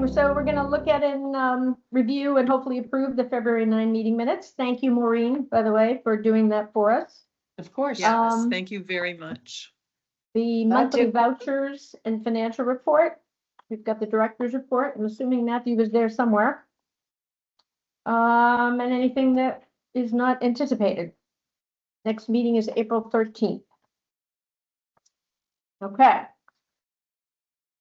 so we're going to look at and review and hopefully approve the February 9 meeting minutes. Thank you, Maureen, by the way, for doing that for us. Of course. Yes, thank you very much. The monthly vouchers and financial report. We've got the director's report. I'm assuming Matthew was there somewhere. And anything that is not anticipated. Next meeting is April 13th. Okay.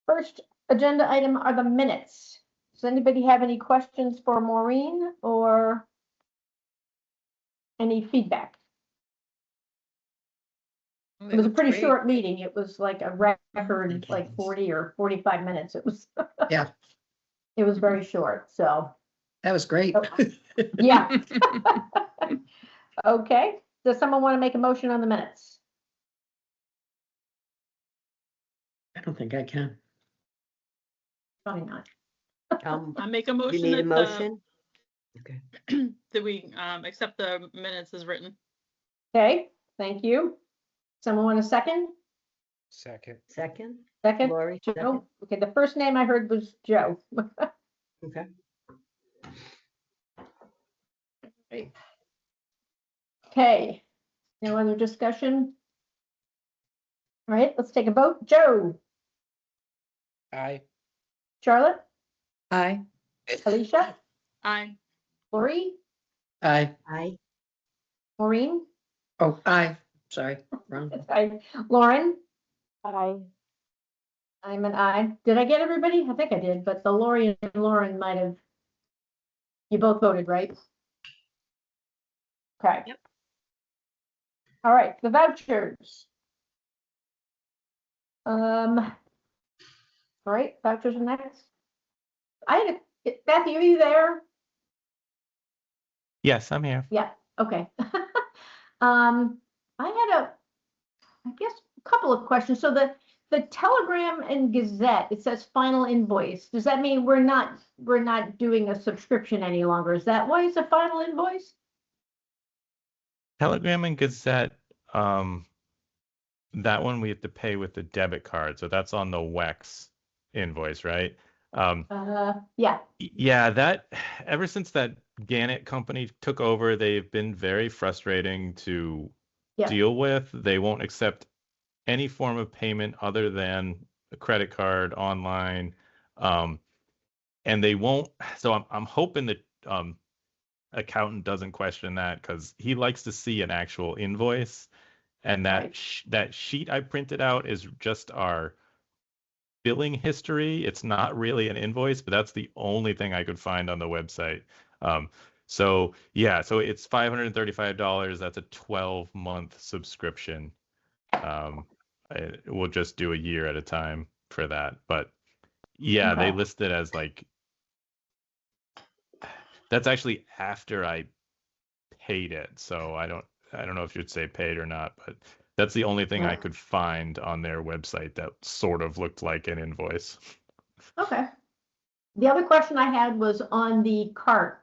First agenda item are the minutes. Does anybody have any questions for Maureen or any feedback? It was a pretty short meeting. It was like a record, like 40 or 45 minutes. It was, Yeah, it was very short, so. that was great. Yeah. Okay. Does someone want to make a motion on the minutes? I don't think I can. Probably not. I make a motion. You need a that motion? Okay. that we accept the minutes as written. Okay, thank you. Someone want a second? Second. Second? Second? Lori, Joe? second? Okay, the first name I heard was Joe. Okay. Okay, no other discussion? All right, let's take a vote. Joe, Aye. Charlotte, Aye. Alicia, Aye. Lori, Aye. Aye. Maureen, Oh, aye. Sorry, wrong. Lauren, Aye. I'm an aye. Did I get everybody? I think I did, but the Lori and Lauren might have. You both voted, right? Okay. Yep. All right, the vouchers. All right, vouchers are next. I had a, Matthew, are you there? Yes, I'm here. Yeah, okay. I had I guess a couple of questions. So the Telegram and Gazette, it says final invoice. Does that mean we're not doing a subscription any longer? Is that why it's a final invoice? Telegram and Gazette, that one we have to pay with the debit card. So that's on the WEX invoice, right? Yeah. Yeah, that ever since that Gannett company took over, they've been very frustrating to deal with. They won't accept any form of payment other than a credit card online. And they won't. So I'm hoping that accountant doesn't question that, because he likes to see an actual invoice. And that that sheet I printed out is just our billing history. It's not really an invoice, but that's the only thing I could find on the website. So yeah, so it's $535. That's a 12-month subscription. We'll just do a year at a time for that. But yeah, they list it as like, that's actually after I paid it. So I don't know if you'd say paid or not, but that's the only thing I could find on their website that sort of looked like an invoice. Okay. The other question I had was on the cart,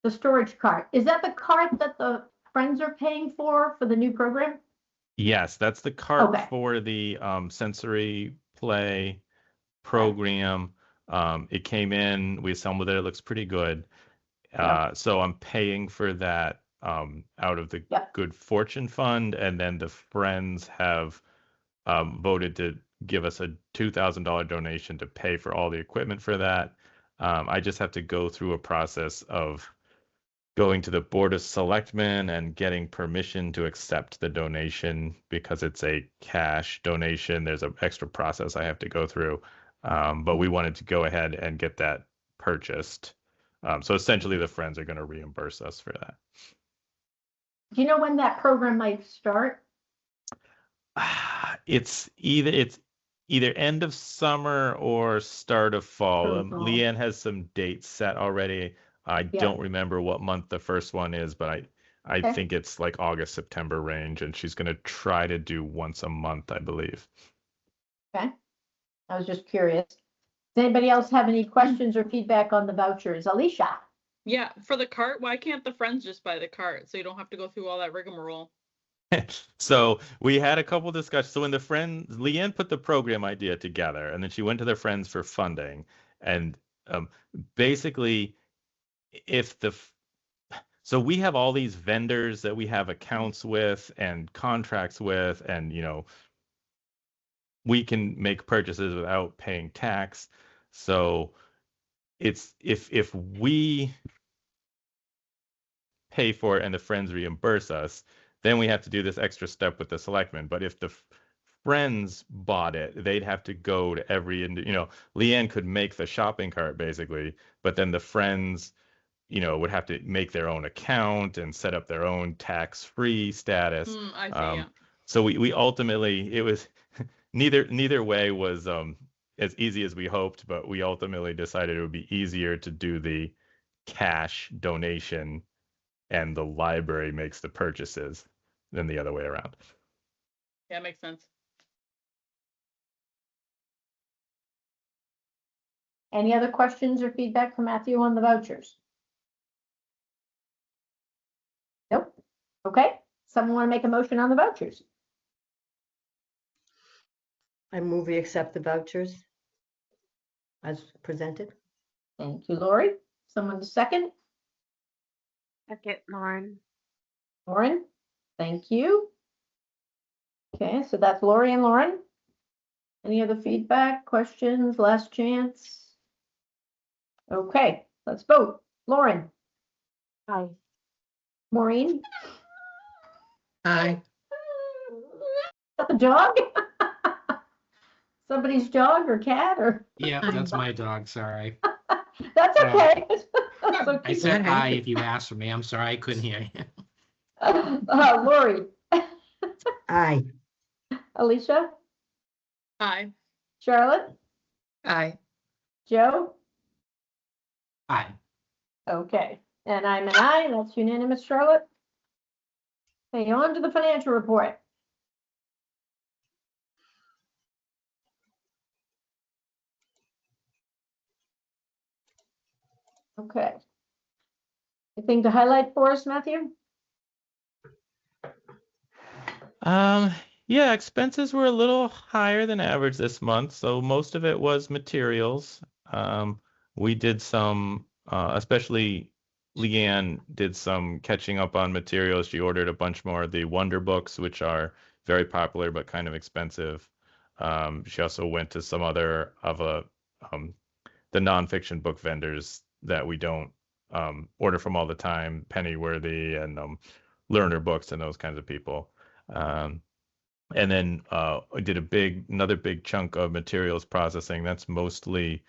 the storage cart. Is that the cart that the friends are paying for the new program? Yes, that's the cart for the sensory play program. It came in, we assembled it. It looks pretty good. So I'm paying for that out of the Good Fortune Fund, and then the friends have voted to give us a $2,000 donation to pay for all the equipment for that. I just have to go through a process of going to the Board of Selectmen and getting permission to accept the donation, because it's a cash donation. There's an extra process I have to go through. But we wanted to go ahead and get that purchased. So essentially the friends are going to reimburse us for that. Do you know when that program might start? It's either end of summer or start of fall. Leanne has some dates set already. I don't remember what month the first one is, but I think it's like August, September range, and she's going to try to do once a month, I believe. Okay. I was just curious. Does anybody else have any questions or feedback on the vouchers? Alicia? Yeah, for the cart, why can't the friends just buy the cart so you don't have to go through all that rigmarole? So we had a couple discussions. So when Leanne put the program idea together, and then she went to their friends for funding, and basically, if so we have all these vendors that we have accounts with and contracts with, and we can make purchases without paying tax. So it's if we pay for it and the friends reimburse us, then we have to do this extra step with the selectmen. But if the friends bought it, they'd have to go to every, Leanne could make the shopping cart basically, but then the friends, would have to make their own account and set up their own tax-free status. I see, yeah. So we ultimately, it was neither way was as easy as we hoped, but we ultimately decided it would be easier to do the cash donation and the library makes the purchases than the other way around. Yeah, makes sense. Any other questions or feedback from Matthew on the vouchers? Nope. Okay. Someone want to make a motion on the vouchers? I move we accept the vouchers as presented. Thank you, Lori. Someone to second? Second, Lauren. Lauren? Thank you. Okay, so that's Lori and Lauren. Any other feedback, questions, last chance? Okay, let's vote. Lauren? Aye. Maureen? Aye. Is that the dog? Somebody's dog or cat or? Yeah, that's my dog. Sorry. That's okay. That's I okay. said Okay. hi if you asked for me. I'm sorry, I couldn't hear you. Lori? Aye. Alicia? Aye. Charlotte? Aye. Joe? Hi. Okay, and I'm an aye, and that's unanimous, Charlotte. Okay, on to the financial report. Okay. Anything to highlight for us, Matthew? Yeah, expenses were a little higher than average this month, so most of it was materials. We did some, especially Leanne did some catching up on materials. She ordered a bunch more of the Wonder Books, which are very popular but kind of expensive. She also went to some other of the nonfiction book vendors that we don't order from all the time, Pennyworthy and Learner Books and those kinds of people. And then I did another big chunk of materials processing. That's mostly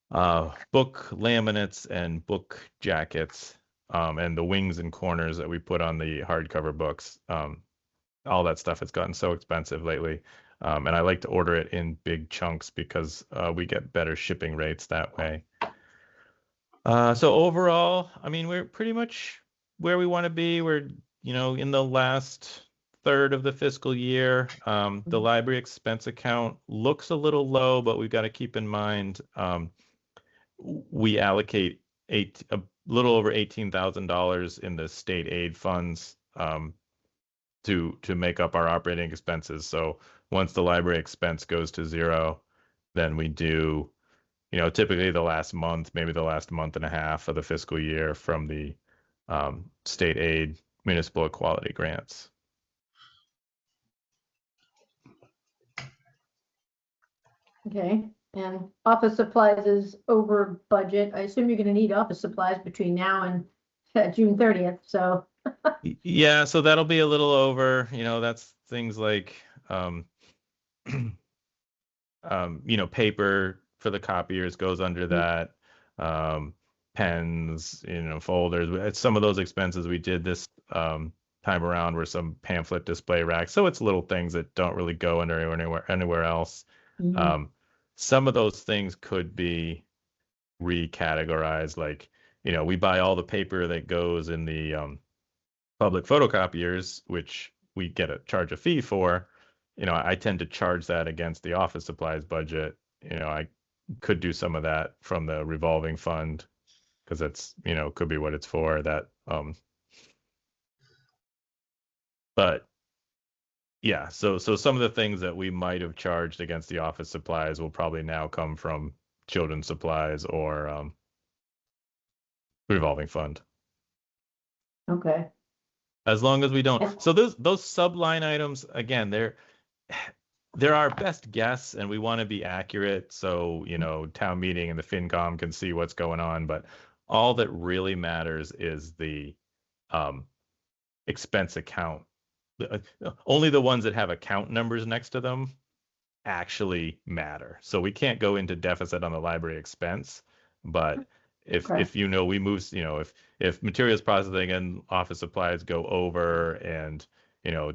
book laminates and book jackets, and the wings and corners that we put on the hardcover books. All that stuff has gotten so expensive lately. And I like to order it in big chunks because we get better shipping rates that way. So overall, I mean, we're pretty much where we want to be. We're, in the last third of the fiscal year. The library expense account looks a little low, but we've got to keep in mind we allocate a little over $18,000 in the state aid funds to make up our operating expenses. So once the library expense goes to zero, then we do, typically the last month, maybe the last month and a half of the fiscal year from the state aid municipal equality grants. Okay, and office supplies is over budget. I assume you're gonna need office supplies between now and June 30th, so. Yeah, so that'll be a little over, that's things like, paper for the copiers goes under that, pens, folders. Some of those expenses we did this time around were some pamphlet display racks. So it's little things that don't really go anywhere else. Some of those things could be recategorized, like, we buy all the paper that goes in the public photocopiers, which we charge a fee for. I tend to charge that against the office supplies budget. I could do some of that from the revolving fund because that's, could be what it's for. But yeah, so some of the things that we might have charged against the office supplies will probably now come from children's supplies or revolving fund. Okay. As long as we don't. And- So those subline items, again, they're our best guess, and we want to be accurate. So, town meeting and the FinCom can see what's going on. But all that really matters is the expense account. Only the ones that have account numbers next to them actually matter. So we can't go into deficit on the library expense, but if Okay. we move, if materials processing and office supplies go over, and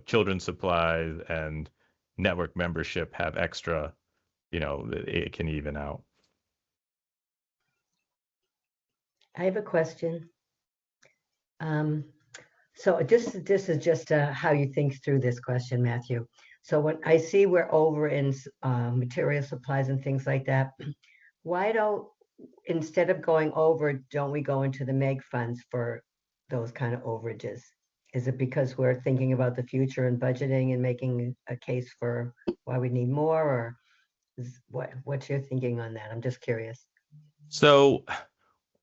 children's supplies and network membership have extra, it can even out. I have a question. So this is just how you think through this question, Matthew. So when I see we're over in material supplies and things like that, why don't, instead of going over, don't we go into the MEG funds for those kind of overages? Is it because we're thinking about the future and budgeting and making a case for why we need more, or what's your thinking on that? I'm just curious. So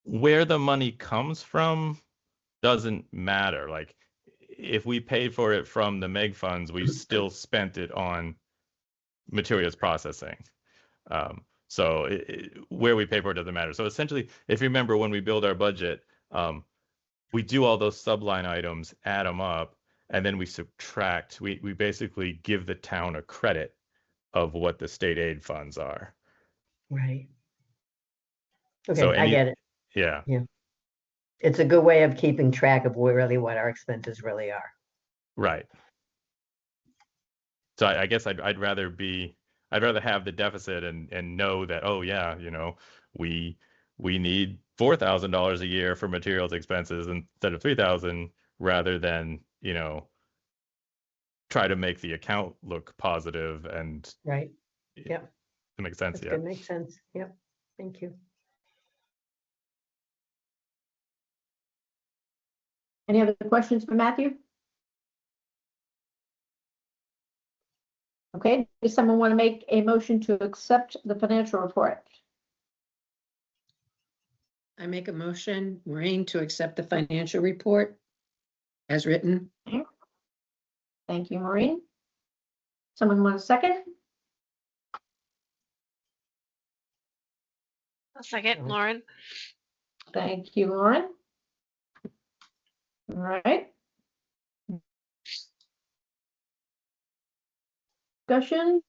where the money comes from doesn't matter. Like, if we paid for it from the MEG funds, we still spent it on materials processing. So where we pay for it doesn't matter. So essentially, if you remember when we build our budget, we do all those subline items, add them up, and then we subtract. We basically give the town a credit of what the state aid funds are. Right. Okay, So I get it. Yeah. It's a good way of keeping track of what our expenses really are. Right. So I guess I'd rather have the deficit and know that, oh yeah, we need $4,000 a year for materials expenses instead of 3,000, rather than try to make the account look positive and Right. Yep. it makes sense. That's Yeah. good. Makes sense. Yep. Thank you. Any other questions for Matthew? Okay, does someone want to make a motion to accept the financial report? I make a motion, Maureen, to accept the financial report as written. Thank you, Maureen. Someone want a second? A second, Lauren. Thank you, Lauren. All right. Discussion?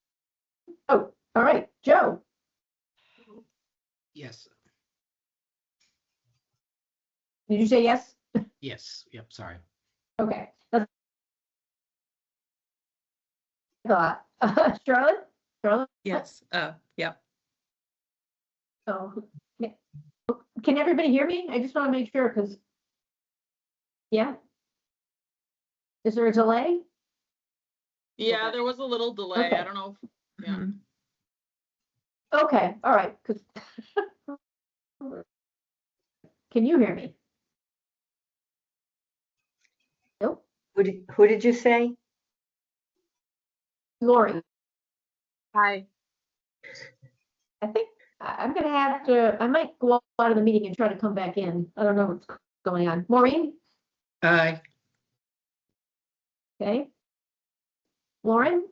Oh, all right, Joe, Yes, did you say yes? yes, yep, sorry. Okay. That's what I thought. Charlotte? Yes, yeah. Oh, yeah. Can everybody hear me? I just want to make sure, because, yeah. Is there a delay? Yeah, Okay. there was a little delay. Okay. I don't know. Yeah. Mhm. Okay, all right, because. Can you hear me? Nope. Who did you say? Lori, Hi. I think I'm gonna have to, I might go out of the meeting and try to come back in. I don't know what's going on. Maureen, Aye. okay? Lauren,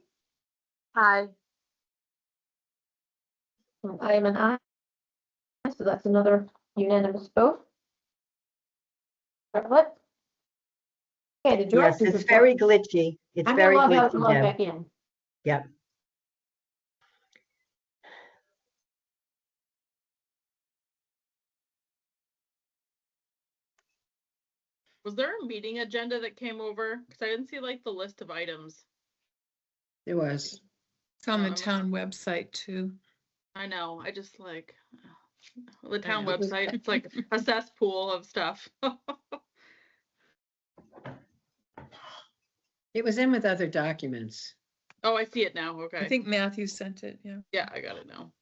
Hi. I am an aye, so that's another unanimous vote. Charlotte? Okay, the Yes, director's it's report. very glitchy. It's I'm very gonna log out and glitchy, log Deb. back in. Yep. Was there a meeting agenda that came over? Because I didn't see like the list of items. There was. It's on the Um, town website too. I know. I just like the town know. website. It's like a cesspool of stuff. It was in with other documents. Oh, I see it now. Okay. I think Matthew sent it. Yeah. Yeah, I got it now.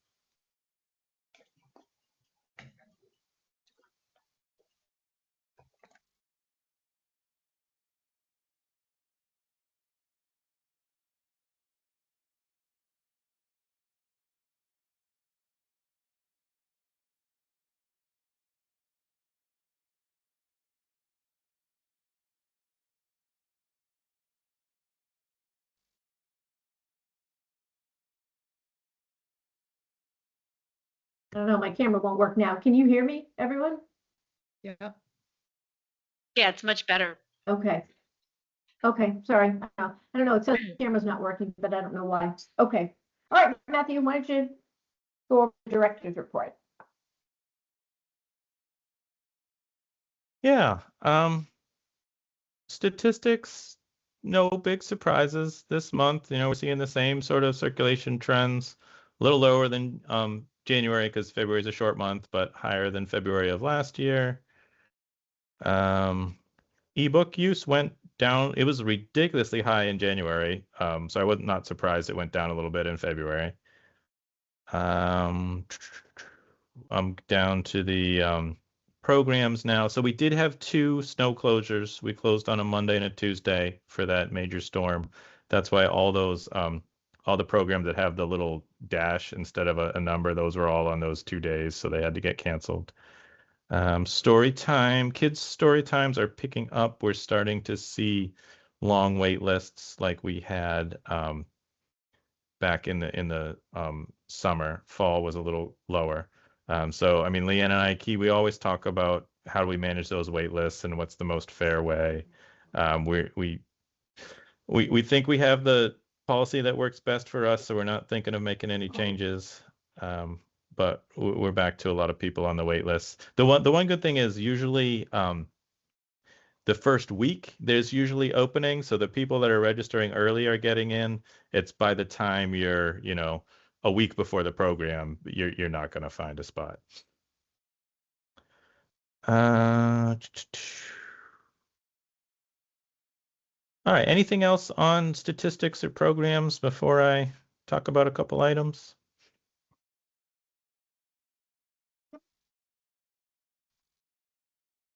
I don't know, my camera won't work now. Can you hear me, everyone? Yeah. Yeah, it's much better. Okay. Okay, sorry. I don't know. It says the camera's not working, but I don't know why. Okay. All right, Matthew, why don't you go over the director's report? Yeah. Statistics, no big surprises this month. We're seeing the same sort of circulation trends, a little lower than January because February is a short month, but higher than February of last year. Ebook use went down. It was ridiculously high in January, so I was not surprised it went down a little bit in February. I'm down to the programs now. So we did have 2 snow closures. We closed on a Monday and a Tuesday for that major storm. That's why all those all the programs that have the little dash instead of a number, those were all on those 2 days, so they had to get canceled. Story time, kids' story times are picking up. We're starting to see long wait lists like we had back in the summer. Fall was a little lower. So I mean, Leanne and I, Key, we always talk about how do we manage those wait lists and what's the most fair way. We think we have the policy that works best for us, so we're not thinking of making any changes. But we're back to a lot of people on the wait list. The one good thing is usually the first week there's usually opening, so the people that are registering early are getting in. It's by the time you're a week before the program, you're not going to find a spot. All right, anything else on statistics or programs before I talk about a couple items?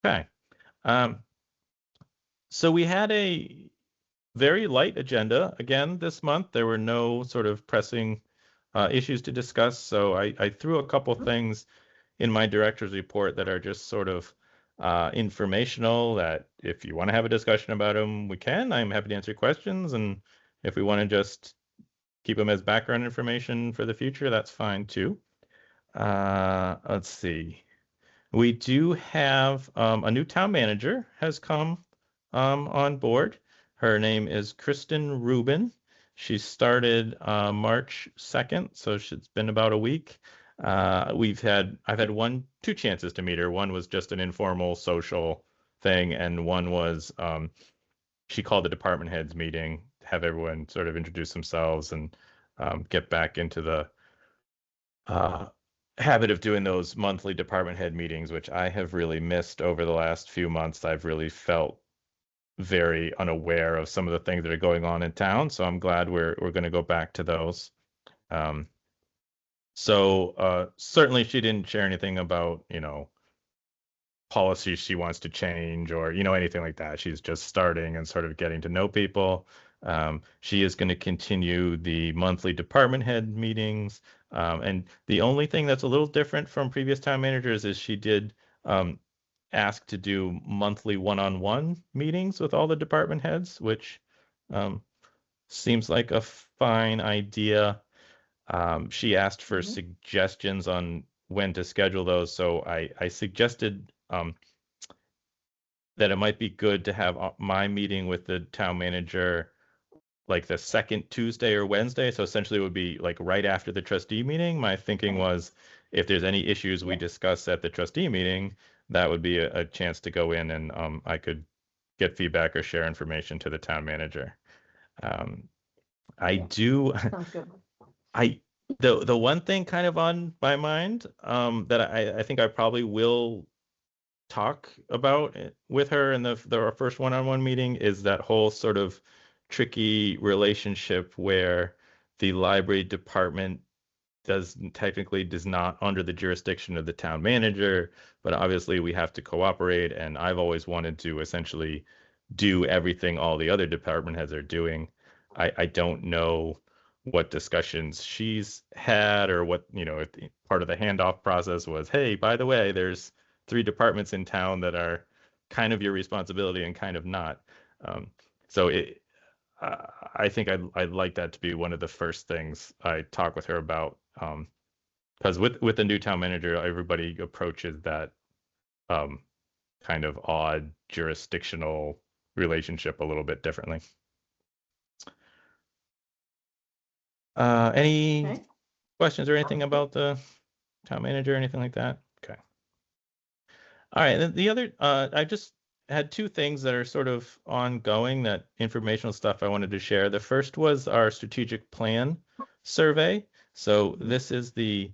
Okay. So we had a very light agenda again this month. There were no sort of pressing issues to discuss. So I threw a couple things in my director's report that are just sort of informational, that if you want to have a discussion about them, we can. I'm happy to answer questions. And if we want to just keep them as background information for the future, that's fine too. Let's see. We do have a new town manager has come on board. Her name is Kristen Rubin. She started March 2nd, so it's been about a week. I've had 2 chances to meet her. One was just an informal social thing, and one was she called the department heads meeting, have everyone sort of introduce themselves and get back into the habit of doing those monthly department head meetings, which I have really missed over the last few months. I've really felt very unaware of some of the things that are going on in town, so I'm glad we're going to go back to those. So certainly she didn't share anything about policies she wants to change or anything like that. She's just starting and sort of getting to know people. She is going to continue the monthly department head meetings. And the only thing that's a little different from previous town managers is she did ask to do monthly one-on-one meetings with all the department heads, which seems like a fine idea. She asked for suggestions on when to schedule those. So I suggested that it might be good to have my meeting with the town manager like the second Tuesday or Wednesday. So essentially it would be like right after the trustee meeting. My thinking was if there's any issues we discuss at the trustee meeting, that would be a chance to go in and I could get feedback or share information to the town manager. I do. Sounds good. The one thing kind of on my mind that I think I probably will talk about with her in our first one-on-one meeting is that whole sort of tricky relationship where the library department technically does not under the jurisdiction of the town manager, but obviously we have to cooperate, and I've always wanted to essentially do everything all the other department heads are doing. I don't know what discussions she's had or what, if part of the handoff process was, hey, by the way, there's 3 departments in town that are kind of your responsibility and kind of not. So I think I'd like that to be one of the first things I talk with her about because with the new town manager, everybody approaches that kind of odd jurisdictional relationship a little bit differently. Any Okay. questions or anything about the town manager or anything like that? Okay. All right. Then the other, I just had two things that are sort of ongoing, that informational stuff I wanted to share. The first was our strategic plan survey. So this is the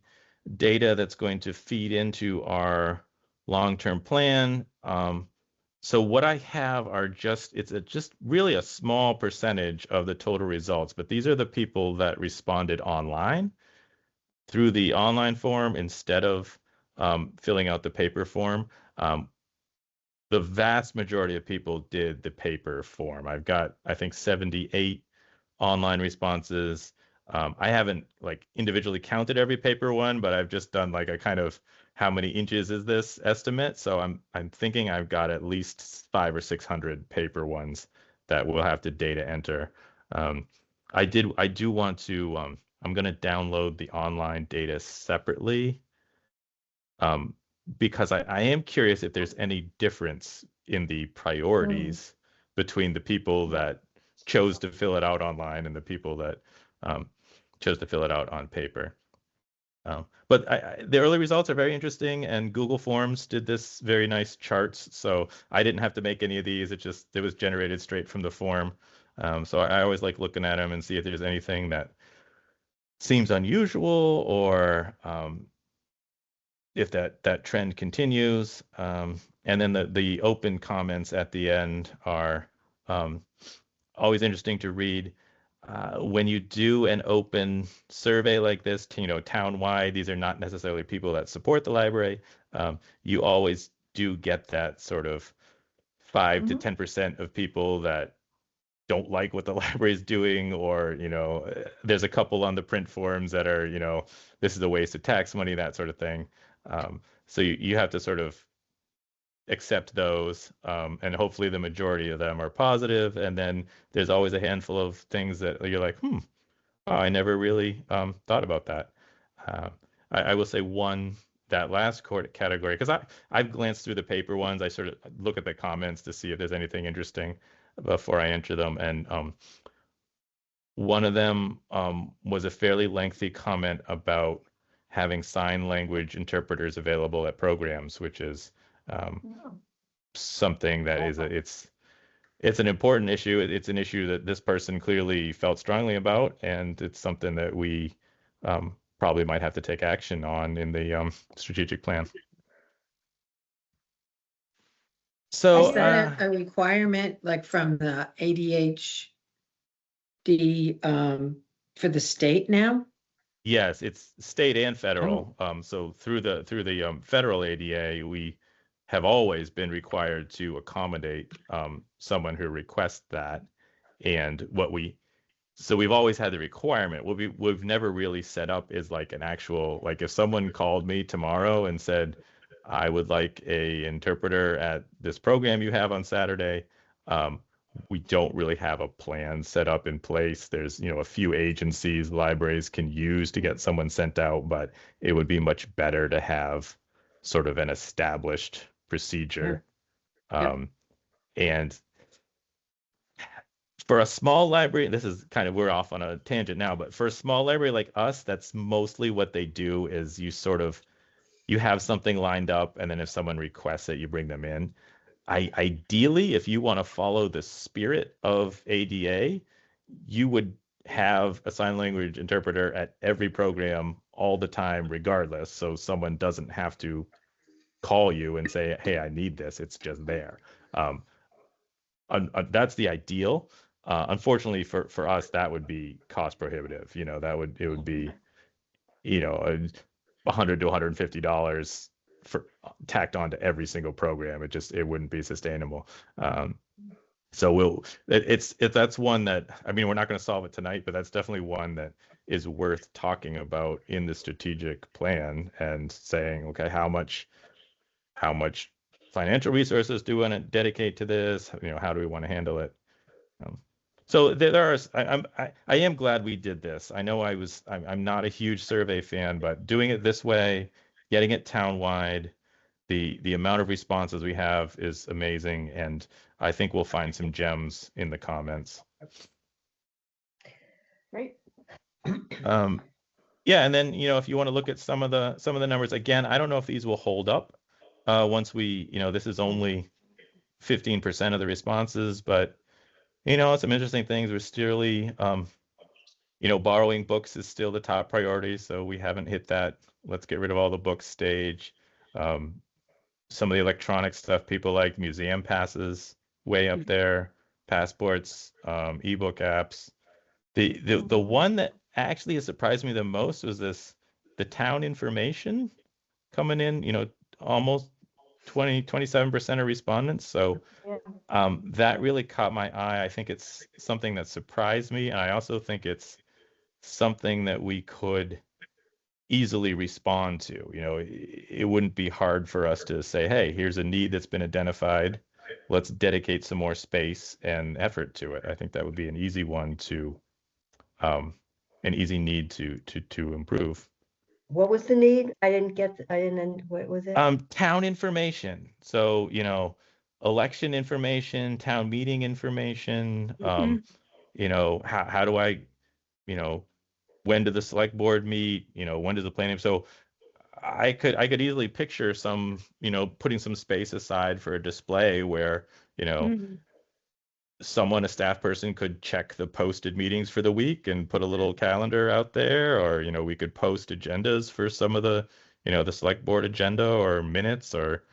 data that's going to feed into our long-term plan. So what I have are just really a small percentage of the total results, but these are the people that responded online through the online form instead of filling out the paper form. The vast majority of people did the paper form. I've got, I think, 78 online responses. I haven't like individually counted every paper one, but I've just done like a kind of how many inches is this estimate. So I'm thinking I've got at least 500 or 600 paper ones that we'll have to data enter. I do want to. I'm going to download the online data separately, because I am curious if there's any difference in the priorities between the people that chose to fill it out online and the people that chose to fill it out on paper. But the early results are very interesting, and Google Forms did this very nice charts. So I didn't have to make any of these. It was generated straight from the form. So I always like looking at them and see if there's anything that seems unusual, or if that trend continues. And then the open comments at the end are always interesting to read. When you do an open survey like this, town-wide, these are not necessarily people that support the library. You always do get that sort of 5 to 10% of people that don't like what the library is doing, or there's a couple on the print forums that are this is a waste of tax money, that sort of thing. So you have to sort of accept those, and hopefully the majority of them are positive. And then there's always a handful of things that you're like, oh, I never really thought about that. I will say that last category, because I've glanced through the paper ones. I sort of look at the comments to see if there's anything interesting before I enter them. And one of them was a fairly lengthy comment about having sign language interpreters available at programs, which is something that it's an important issue. It's an issue that this person clearly felt strongly about, and it's something that we probably might have to take action on in the strategic plan. So Is that a requirement, like from the ADHD for the state now? Yes, it's state and federal. So through the federal ADA, we have always been required to accommodate someone who requests that. And so we've always had the requirement. What we've never really set up is like an actual, like if someone called me tomorrow and said, I would like a interpreter at this program you have on Saturday, we don't really have a plan set up in place. There's, a few agencies libraries can use to get someone sent out, but it would be much better to have sort of an established procedure. And for a small library, this is kind of, we're off on a tangent now, but for a small library like us, that's mostly what they do. Is you have something lined up, and then if someone requests it, you bring them in. Ideally, if you want to follow the spirit of ADA, you would have a sign language interpreter at every program all the time, regardless. So someone doesn't have to call you and say, hey, I need this. It's just there. That's the ideal. Unfortunately for us, that would be cost prohibitive. It would be, $100 to $150 for tacked onto every single program. It wouldn't be sustainable. So that's one that, we're not going to solve it tonight, but that's definitely one that is worth talking about in the strategic plan, and saying, okay, how much financial resources do we want to dedicate to this? How do we want to handle it? So there are, I am glad we did this. I know I'm not a huge survey fan, but doing it this way, getting it townwide, the amount of responses we have is amazing, and I think we'll find some gems in the comments. Great. Yeah, and then if you want to look at some of the numbers again, I don't know if these will hold up once we, this is only 15% of the responses, but some interesting things. We're still, borrowing books is still the top priority, so we haven't hit that. Let's get rid of all the books stage. Some of the electronic stuff, people like museum passes, way up there, passports, ebook apps. The one that actually has surprised me the most was the town information coming in, almost 27% of respondents. So that really caught my eye. I think it's something that surprised me, and I also think it's something that we could easily respond to. It wouldn't be hard for us to say, hey, here's a need that's been identified. Let's dedicate some more space and effort to it. I think that would be an easy one an easy need to improve. What was the need? What was it? Town information. So, election information, town meeting information, how do I, when do the select board meet? When does the planning? So I could easily picture some, putting some space aside for a display where, a staff person could check the posted meetings for the week and put a little calendar out there, or, we could post agendas for some of the, the select board agenda or minutes, or,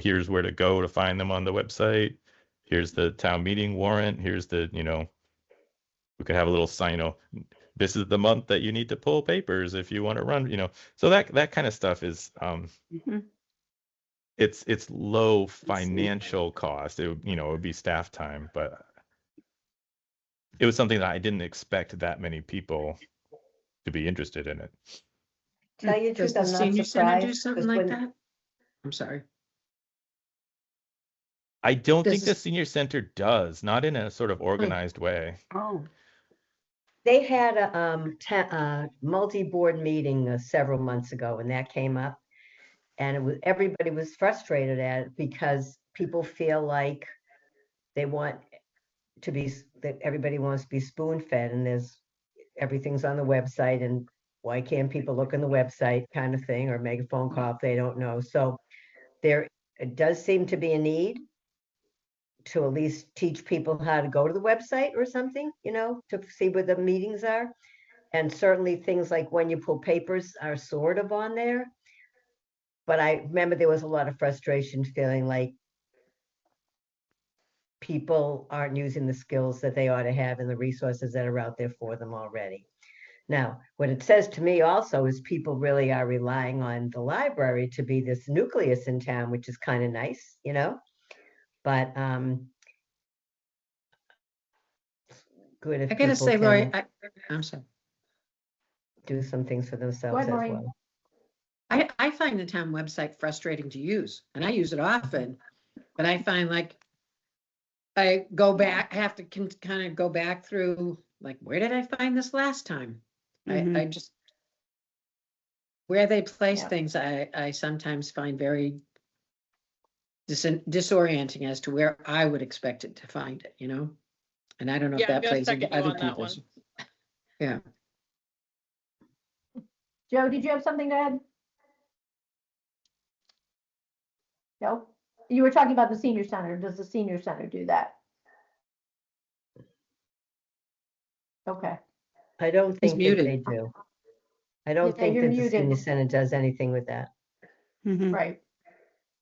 here's where to go to find them on the website. Here's the town meeting warrant. Here's the, we could have a little sign, this is the month that you need to pull papers if you want to run, so that kind of stuff is, it's low financial cost. It would be staff time, but it was something that I didn't expect that many people to be interested in it. Tell you the Does truth, the I'm not senior center do surprised. something 'Cause like when that? I'm sorry. I don't Does think the this- senior center does, not in a sort of organized way. Oh, They had a multi-board meeting several months ago, and that came up. And everybody was frustrated at it because people feel like they want that everybody wants to be spoon-fed, and everything's on the website, and why can't people look on the website kind of thing, or make a phone call if they don't know. So it does seem to be a need to at least teach people how to go to the website or something, to see where the meetings are. And certainly things like when you pull papers are sort of on there. But I remember there was a lot of frustration, feeling like people aren't using the skills that they ought to have and the resources that are out there for them already. Now, what it says to me also is people really are relying on the library to be this nucleus in town, which is kind of nice, but good if I gotta people say, Lori, can I'm sorry. do some things for themselves as Maureen. well. I find the town website frustrating to use, and I use it often, but I find like I go back, I have to kind of go back through, like, where did I find this last time? I just, where they place Yeah. things, I sometimes find very disorienting as to where I would expect it to find it, And I don't know if Yeah, I'm that gonna plays second into you other on that people's. one. Yeah. Joe, did you have something to add? No? You were talking about the senior center. Does the senior center do that? Okay. I don't He's think that muted. they do. I don't Yeah, think you're that the senior muted. center does anything with that. Right.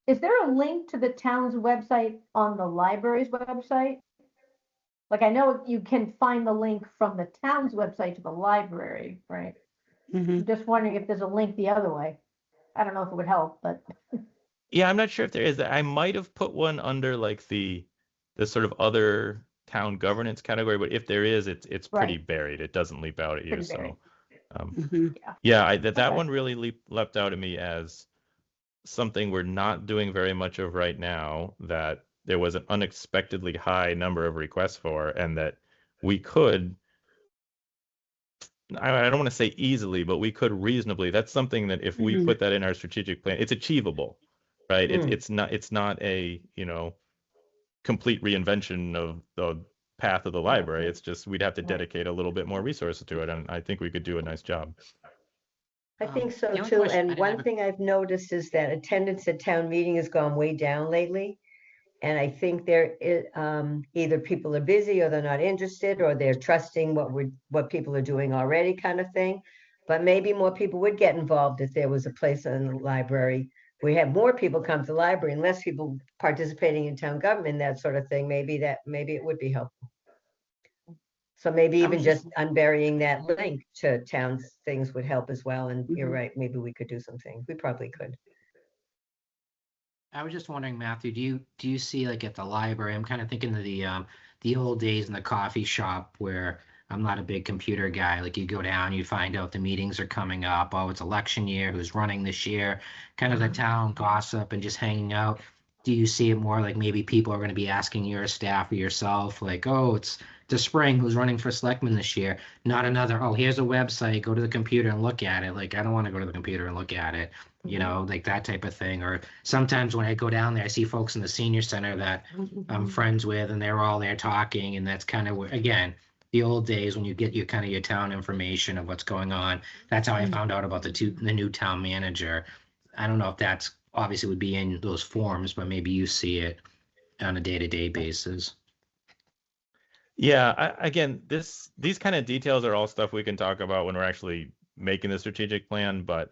Is there a link to the town's website on the library's website? Like, I know you can find the link from the town's website to the library, right? I'm just wondering if there's a link the other way. I don't know if it would help, but Yeah, I'm not sure if there is. I might have put one under like the sort of other town governance category, but if there is, it's pretty Right. buried. It doesn't leap out at you. Pretty buried. So yeah. yeah, that Okay. one really leapt out at me as something we're not doing very much of right now that there was an unexpectedly high number of requests for, and that we could, I don't want to say easily, but we could reasonably. That's something that if we put that in our strategic plan, it's achievable, right? It's not a, complete reinvention of the path of the library. It's just we'd have to dedicate a little bit more resources to it, and I think we could do a nice job. I think so the only too. question And I one have- thing I've noticed is that attendance at town meeting has gone way down lately. And I think either people are busy or they're not interested, or they're trusting what people are doing already, kind of thing. But maybe more people would get involved if there was a place in the library. We have more people come to the library and less people participating in town government, that sort of thing. Maybe it would be helpful. So maybe I even was just unburying that link to towns things would help as well. And you're right, maybe we could do something. We probably could. I was just wondering, Matthew, do you see like at the library? I'm kind of thinking of the old days in the coffee shop where I'm not a big computer guy. Like you go down, you find out the meetings are coming up. Oh, it's election year. Who's running this year? Kind of the town gossip and just hanging out. Do you see it more like maybe people are going to be asking your staff or yourself, like, oh, it's the spring, who's running for selectman this year? Not another, oh, here's a website, go to the computer and look at it. Like, I don't want to go to the computer and look at it, like that type of thing. Or sometimes when I go down there, I see folks in the senior center that I'm friends with, and they're all there talking. And that's kind of, again, the old days when you get your kind of your town information of what's going on. That's how I found out about the new town manager. I don't know if that's obviously would be in those forms, but maybe you see it on a day-to-day basis. Yeah, again, these kind of details are all stuff we can talk about when we're actually making the strategic plan. But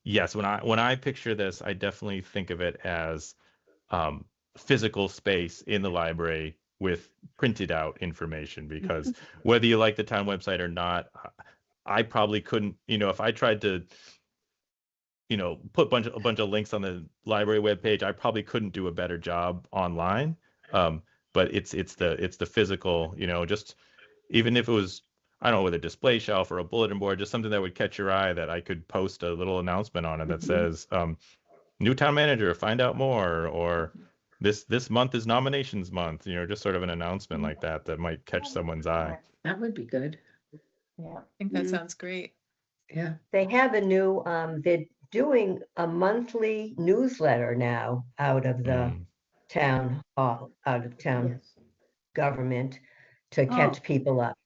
yes, when I picture this, I definitely think of it as physical space in the library with printed out information, because whether you like the town website or not, I probably couldn't, if I tried to, put a bunch of links on the library webpage, I probably couldn't do a better job online. But it's the physical, just even if it was, I don't know, with a display shelf or a bulletin board, just something that would catch your eye, that I could post a little announcement on it that says, new town manager, find out more, or this month is nominations month, just sort of an announcement like that might catch someone's eye. That would be good. Yeah. I think that sounds great. Yeah. They have a new, they're doing a monthly newsletter now out of the town hall, out of town government to catch people up.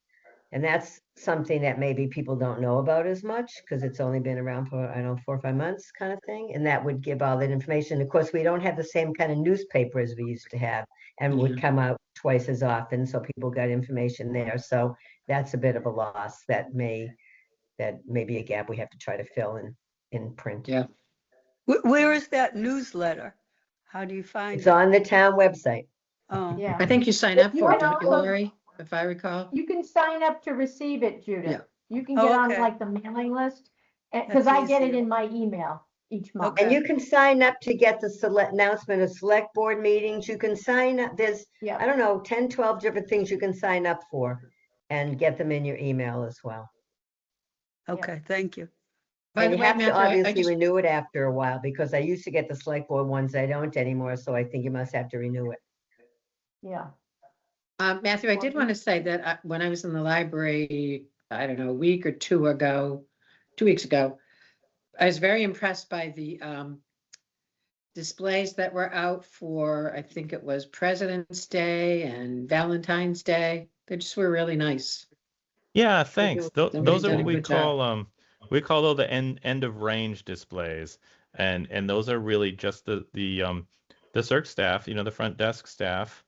And that's something that maybe people don't know about as much because it's only been around for, 4 or 5 months kind of thing. And that would give all that information. Of course, we don't have the same kind of newspaper as we used to have, and would come out twice as often. So people got information there. So that's a bit of a loss that may be a gap we have to try to fill in print. Yeah. Where is that newsletter? How do you find It's it? on the town website. Oh, Yeah. I think you sign up You for it, can don't you, also- Lori? If I recall. You can sign up to receive it, Yeah. Judith. You can Oh, get on okay. like the mailing list, because That's I get it easier. in my email each month. Okay. And you can sign up to get the announcement of select board meetings. You can sign up. There's, Yeah. I don't know, 10, 12 different things you can sign up for and get them in your email as well. okay, thank you. By And the you way, have to Matthew, I obviously just, renew it after a while, because I used to get the select board ones. I don't anymore. So I think you must have to renew it. Yeah. Matthew, I did want to say that when I was in the library, I don't know, a week or 2 weeks ago, I was very impressed by the displays that were out for, I think it was President's Day and Valentine's Day. They just were really nice. Yeah, thanks. Somebody Those are did a what we good job. call those the end of range displays, and those are really just the circ staff, the front desk staff.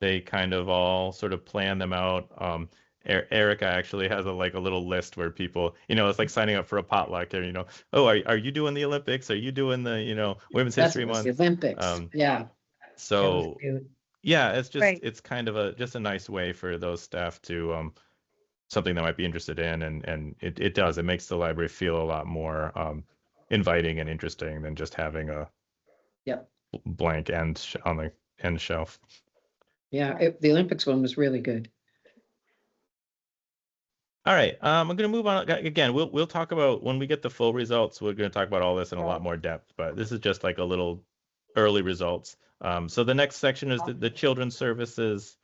They kind of all sort of plan them out. Erica actually has a little list where people, it's like signing up for a potluck, or oh, are you doing the Olympics? Are you doing the Women's That's History what it was, Month? the Olympics. Yeah. That was So cute. yeah, it's just Right. it's kind of just a nice way for those staff to something they might be interested in, and it makes the library feel a lot more inviting and interesting than just having a Yep. blank on the end shelf. Yeah. The Olympics one was really good. All right, I'm going to move on. Again, we'll talk about when we get the full results. We're going to talk about all this in a lot more depth, but this is just like a little early results. So the next section is the children's services.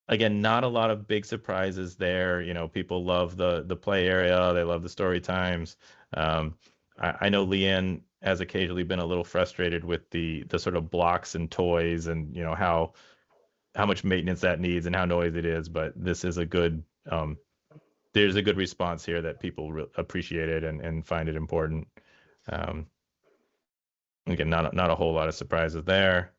Again, not a lot of big surprises there. You know, people love the play area. They love the story times. I know Leanne has occasionally been a little frustrated with the sort of blocks and toys and, you know, how much maintenance that needs and how noisy it is. But this is a good, there's a good response here that people appreciate it and find it important. Again, not a whole lot of surprises there.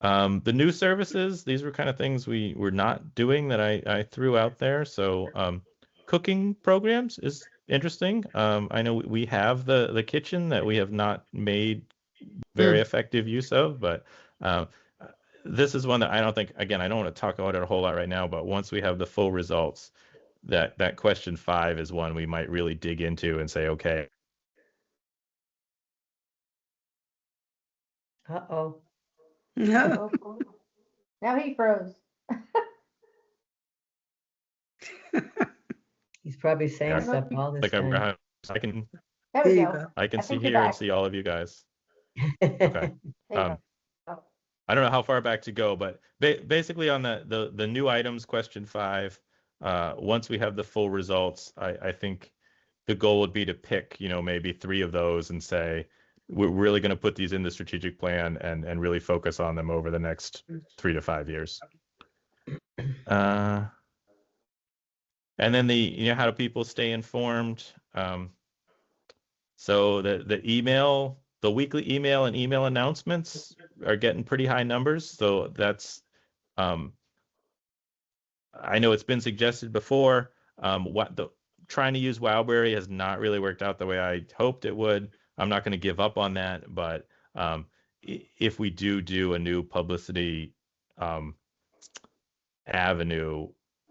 The new services, these were kind of things we were not doing that I threw out there. So cooking programs is interesting. I know we have the kitchen that we have not made very effective use of, but this is one that I don't think, again, I don't want to talk about it a whole lot right now, but once we have the full results, that question 5 is one we might really dig into and say, okay. Uh-oh. No. Now he froze. He's probably saying Yeah. stuff all this Like time. I can There There we you go. go. I can I see think you're here and back. see all of you guys. Okay. There you Um, go. I don't know how far back to go, but basically on the new items, question 5, once we have the full results, I think the goal would be to pick, you know, maybe 3 of those and say, we're really going to put these in the strategic plan and really focus on them over the next 3 to 5 years. And then you know, how do people stay informed? So the email, the weekly email and email announcements are getting pretty high numbers. So that's, I know it's been suggested before. Trying to use Wowberry has not really worked out the way I hoped it would. I'm not going to give up on that, but if we do a new publicity avenue,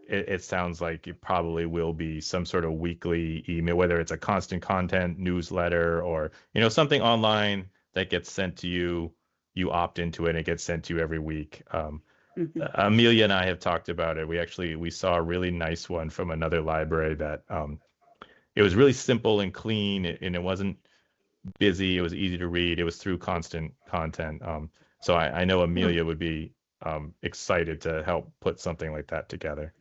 it sounds like it probably will be some sort of weekly email, whether it's a constant content newsletter or, you know, something online that gets sent to you. You opt into it and it gets sent to you every week. Amelia and I have talked about it. We saw a really nice one from another library that it was really simple and clean, and it wasn't busy. It was easy to read. It was through constant content. So I know Amelia would be excited to help put something like that together.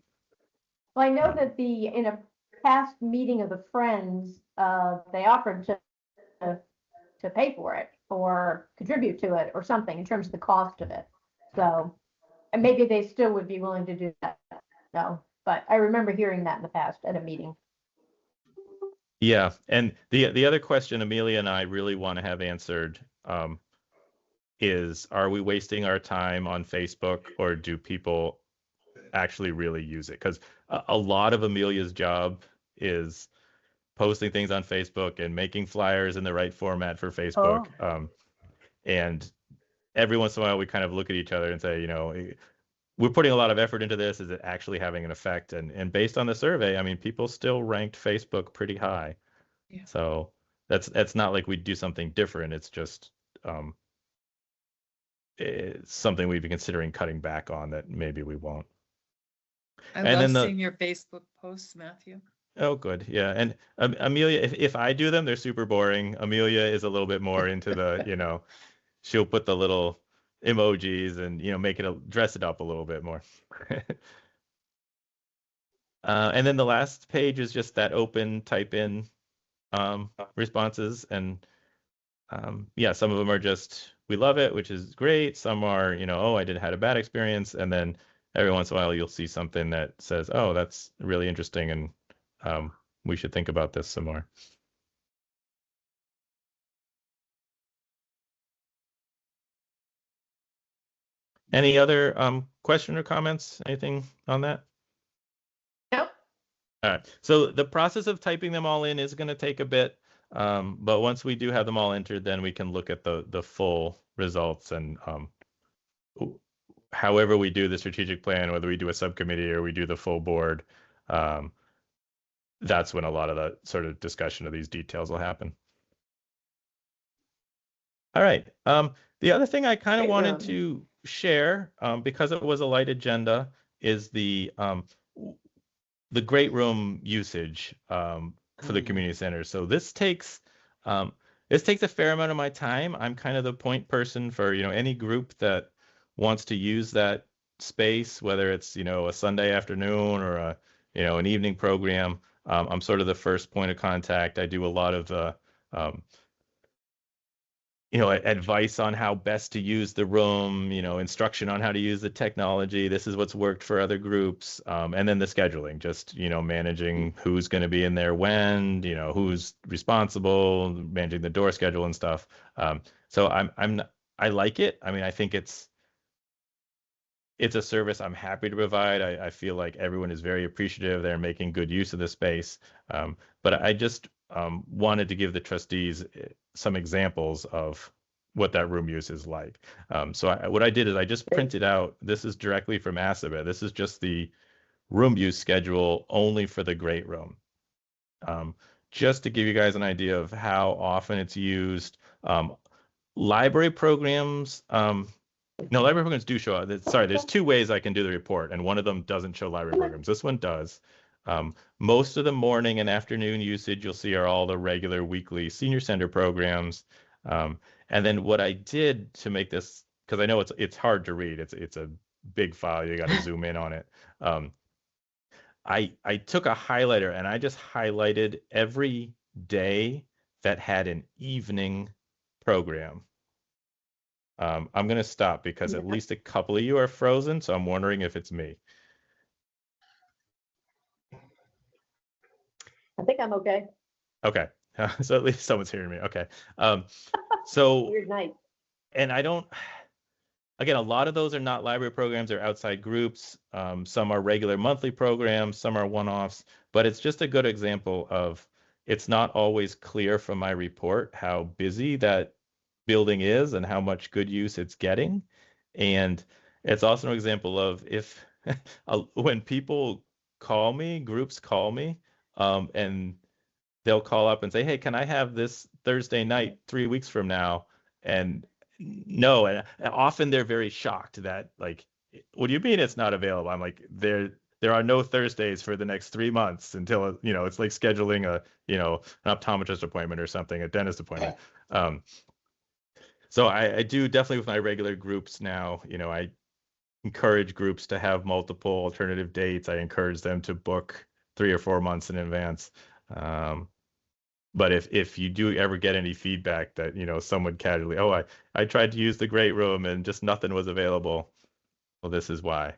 Well, I know that in a past meeting of the Friends, they offered to pay for it or contribute to it or something in terms of the cost of it. So, and maybe they still would be willing to do that. No, but I remember hearing that in the past at a meeting. Yeah, and the other question Amelia and I really want to have answered is, are we wasting our time on Facebook, or do people actually really use it? Because a lot of Amelia's job is posting things on Facebook and making flyers in the right format for Facebook. And every once in a while, we kind of look at each other and say, you know, we're putting a lot of effort into this. Is it actually having an effect? And based on the survey, I mean, people still ranked Facebook pretty high. Yeah. So that's not like we do something different. It's just it's something we've been considering cutting back on that maybe we won't. I And love then seeing your Facebook posts, Matthew. Oh, good. Yeah. And Amelia, if I do them, they're super boring. Amelia is a little bit more into the, you know, she'll put the little emojis and, you know, dress it up a little bit more. And then the last page is just that open type in responses. And yeah, some of them are just, we love it, which is great. Some are, you know, oh, I had a bad experience. And then every once in a while, you'll see something that says, oh, that's really interesting. And we should think about this some more. Any other question or comments? Anything on that? Nope. All right. So the process of typing them all in is going to take a bit, but once we do have them all entered, then we can look at the full results and however we do the strategic plan, whether we do a subcommittee or we do the full board. That's when a lot of the sort of discussion of these details will happen. All right. The other thing I kind of wanted to share, because it was a light agenda, is the great room usage for the community center. So this takes this takes a fair amount of my time. I'm kind of the point person for, any group that wants to use that space, whether it's, a Sunday afternoon or an evening program. I'm sort of the first point of contact. I do a lot of um, advice on how best to use the room, instruction on how to use the technology. This is what's worked for other groups. And then the scheduling, just, managing who's going to be in there when, who's responsible, managing the door schedule and stuff. So I like it. I mean, I think it's a service I'm happy to provide. I feel like everyone is very appreciative. They're making good use of the space. But I just wanted to give the trustees some examples of what that room use is like. So what I did is I just printed out, this is directly from Assabet. This is just the room use schedule only for the great room. Just to give you guys an idea of how often it's used. Library programs, no, library programs do show up. Sorry, there's two ways I can do the report, and one of them doesn't show library programs. This one does. Most of the morning and afternoon usage you'll see are all the regular weekly senior center programs. And then what I did to make this, because I know it's hard to read, it's a big file, you got to zoom in on it. I took a highlighter and I just highlighted every day that had an evening program. I'm going to stop because at least a couple of you are frozen, so I'm wondering if it's me. I think I'm okay. Okay, so at least someone's hearing me. Okay, so Weird night. and again, a lot of those are not library programs, they're outside groups. Some are regular monthly programs, some are one-offs, but it's just a good example of it's not always clear from my report how busy that building is and how much good use it's getting. And it's also an example of if when people call me, groups call me, and they'll call up and say, hey, can I have this Thursday night 3 weeks from now? And no, and often they're very shocked that, like, what do you mean it's not available? I'm like, there are no Thursdays for the next 3 months until, it's like scheduling an optometrist appointment or something, a dentist appointment. So I do definitely with my regular groups now, I encourage groups to have multiple alternative dates. I encourage them to book 3 or 4 months in advance. But if you do ever get any feedback that, someone casually, oh, I tried to use the great room and just nothing was available. Well, this is why.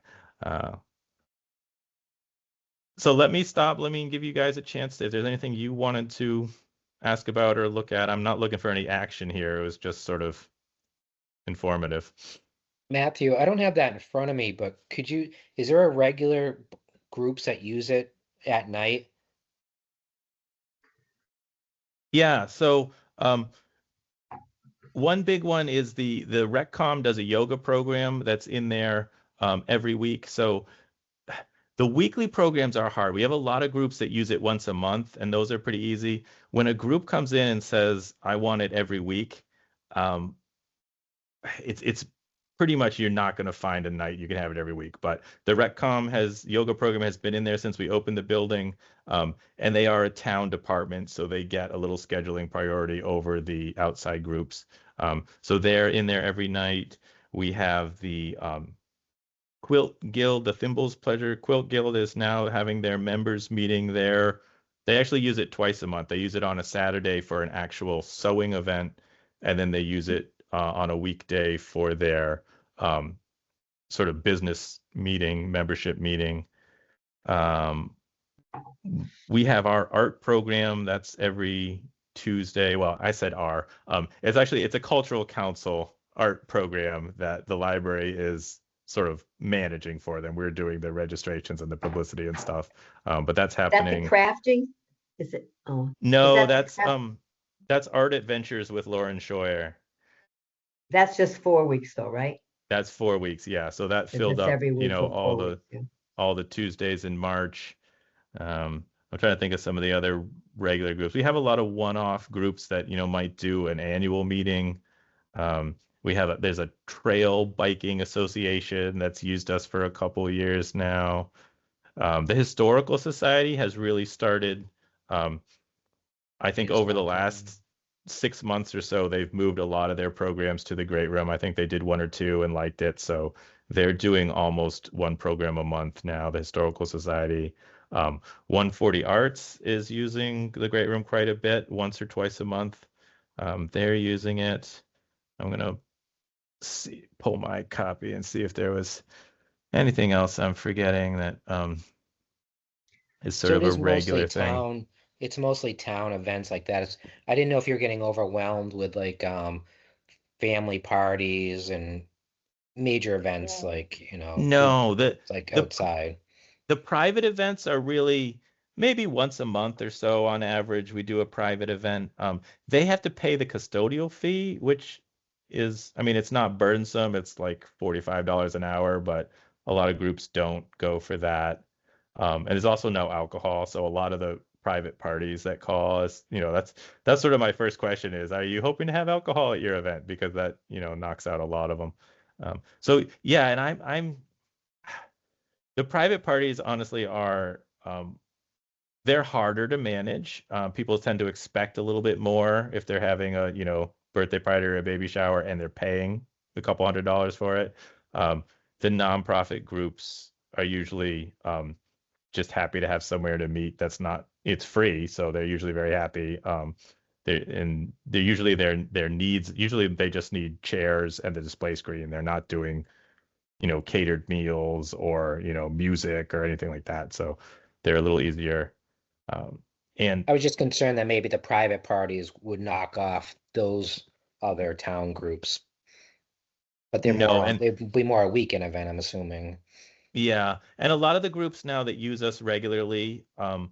So let me stop. Let me give you guys a chance. If there's anything you wanted to ask about or look at, I'm not looking for any action here. It was just sort of informative. Matthew, I don't have that in front of me, but is there a regular groups that use it at night? Yeah, so one big one is the RecCom does a yoga program that's in there every week. So the weekly programs are hard. We have a lot of groups that use it once a month, and those are pretty easy. When a group comes in and says, I want it every week, it's pretty much you're not going to find a night you can have it every week. But the RecCom yoga program has been in there since we opened the building, and they are a town department, so they get a little scheduling priority over the outside groups. So they're in there every night. We have the Quilt Guild, the Thimbles Pleasure Quilt Guild is now having their members meeting there. They actually use it twice a month. They use it on a Saturday for an actual sewing event, and then they use it on a weekday for their sort of business meeting, membership meeting. We have our art program that's every Tuesday. Well, I said our. It's a cultural council art program that the library is sort of managing for them. We're doing the registrations and the publicity and stuff. But that's happening. Is that the crafting? Is it? Oh. No, that's Art Adventures with Lauren Scheuer. That's just 4 weeks though, right? That's 4 weeks, yeah. So that filled up, every week for 4 weeks, yeah. all the Tuesdays in March. I'm trying to think of some of the other regular groups. We have a lot of one-off groups that, might do an annual meeting. There's a trail biking association that's used us for a couple of years now. The Historical Society has really started, I think over the last 6 months or so, they've moved a lot of their programs to the Great Room. I think they did 1 or 2 and liked it. So they're doing almost 1 program a month now, the Historical Society. 140 Arts is using the Great Room quite a bit, once or twice a month. They're using it. I'm going to pull my copy and see if there was anything else I'm forgetting that is sort So of it a is regular mostly thing. town, it's mostly town events like that. I didn't know if you're getting overwhelmed with like family parties and major events like, big No, like the outside. the private events are really maybe once a month or so on average. We do a private event. They have to pay the custodial fee, which is, I mean, it's not burdensome. It's like $45 an hour, but a lot of groups don't go for that. And there's also no alcohol, so a lot of the private parties that call us, that's sort of my first question is, are you hoping to have alcohol at your event? Because that, knocks out a lot of them. So yeah, and I'm the private parties honestly are they're harder to manage. People tend to expect a little bit more if they're having a birthday party or a baby shower and they're paying a couple $100s for it. The nonprofit groups are usually just happy to have somewhere to meet that's not it's free, so they're usually very happy. They're usually their needs usually they just need chairs and the display screen. They're not doing catered meals or, music or anything like that. So they're a little easier. Um, and I was just concerned that maybe the private parties would knock off those other town groups, but no, and they'd be more a weekend event, I'm assuming. yeah, and a lot of the groups now that use us regularly, I'm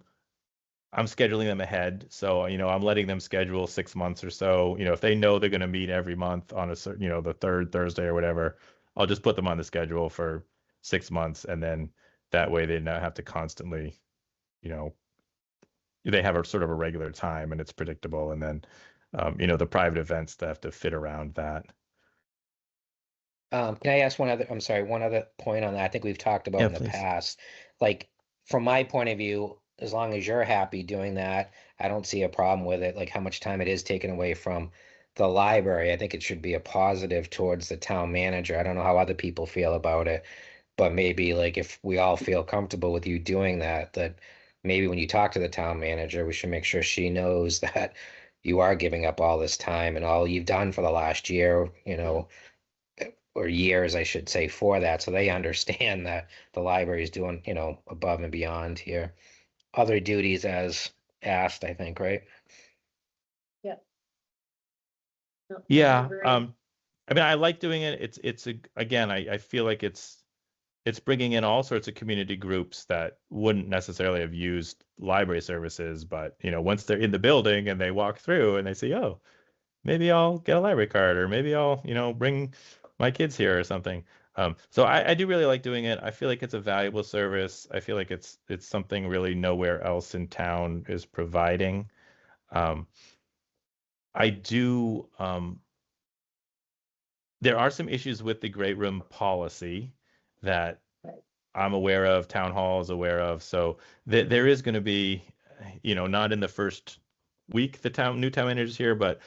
scheduling them ahead. So, I'm letting them schedule 6 months or so. If they know they're going to meet every month on a certain, the third Thursday or whatever, I'll just put them on the schedule for 6 months. And then that way they not have to constantly, you know, they have a sort of a regular time and it's predictable. And then, the private events that have to fit around that. Can I ask one other point on that? I think we've talked about Yeah, in the please. past. Like, from my point of view, as long as you're happy doing that, I don't see a problem with it. Like how much time it is taken away from the library. I think it should be a positive towards the town manager. I don't know how other people feel about it, but maybe like if we all feel comfortable with you doing that, that maybe when you talk to the town manager, we should make sure she knows that you are giving up all this time and all you've done for the last year, or years, I should say, for that. So they understand that the library is doing, above and beyond here. Other duties as asked, I think, right? Yeah. No, I Yeah. agree. I mean, I like doing it. Again, I feel like it's bringing in all sorts of community groups that wouldn't necessarily have used library services, but once they're in the building and they walk through and they see, oh, maybe I'll get a library card or maybe I'll, bring my kids here or something. So I do really like doing it. I feel like it's a valuable service. I feel like it's something really nowhere else in town is providing. Um, I do. There are some issues with the great room policy that I'm aware of, town hall is aware of. So there is going to be, not in the first week the new town manager's here, but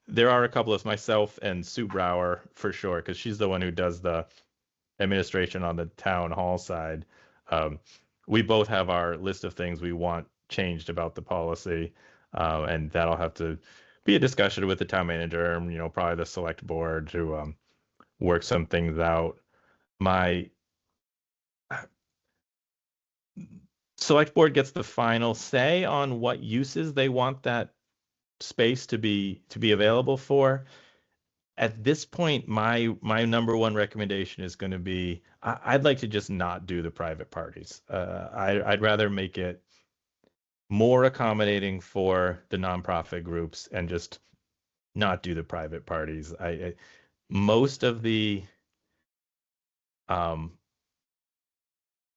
there are a couple of myself and Sue Brower for sure, because she's the one who does the administration on the town hall side. Um, we both have our list of things we want changed about the policy, and that'll have to be a discussion with the town manager, and, probably the select board to work some things out. My select board gets the final say on what uses they want that space to be available for. At this point, my number one recommendation is going to be I'd like to just not do the private parties. I'd rather make it more accommodating for the nonprofit groups and just not do the private parties. Most of the um,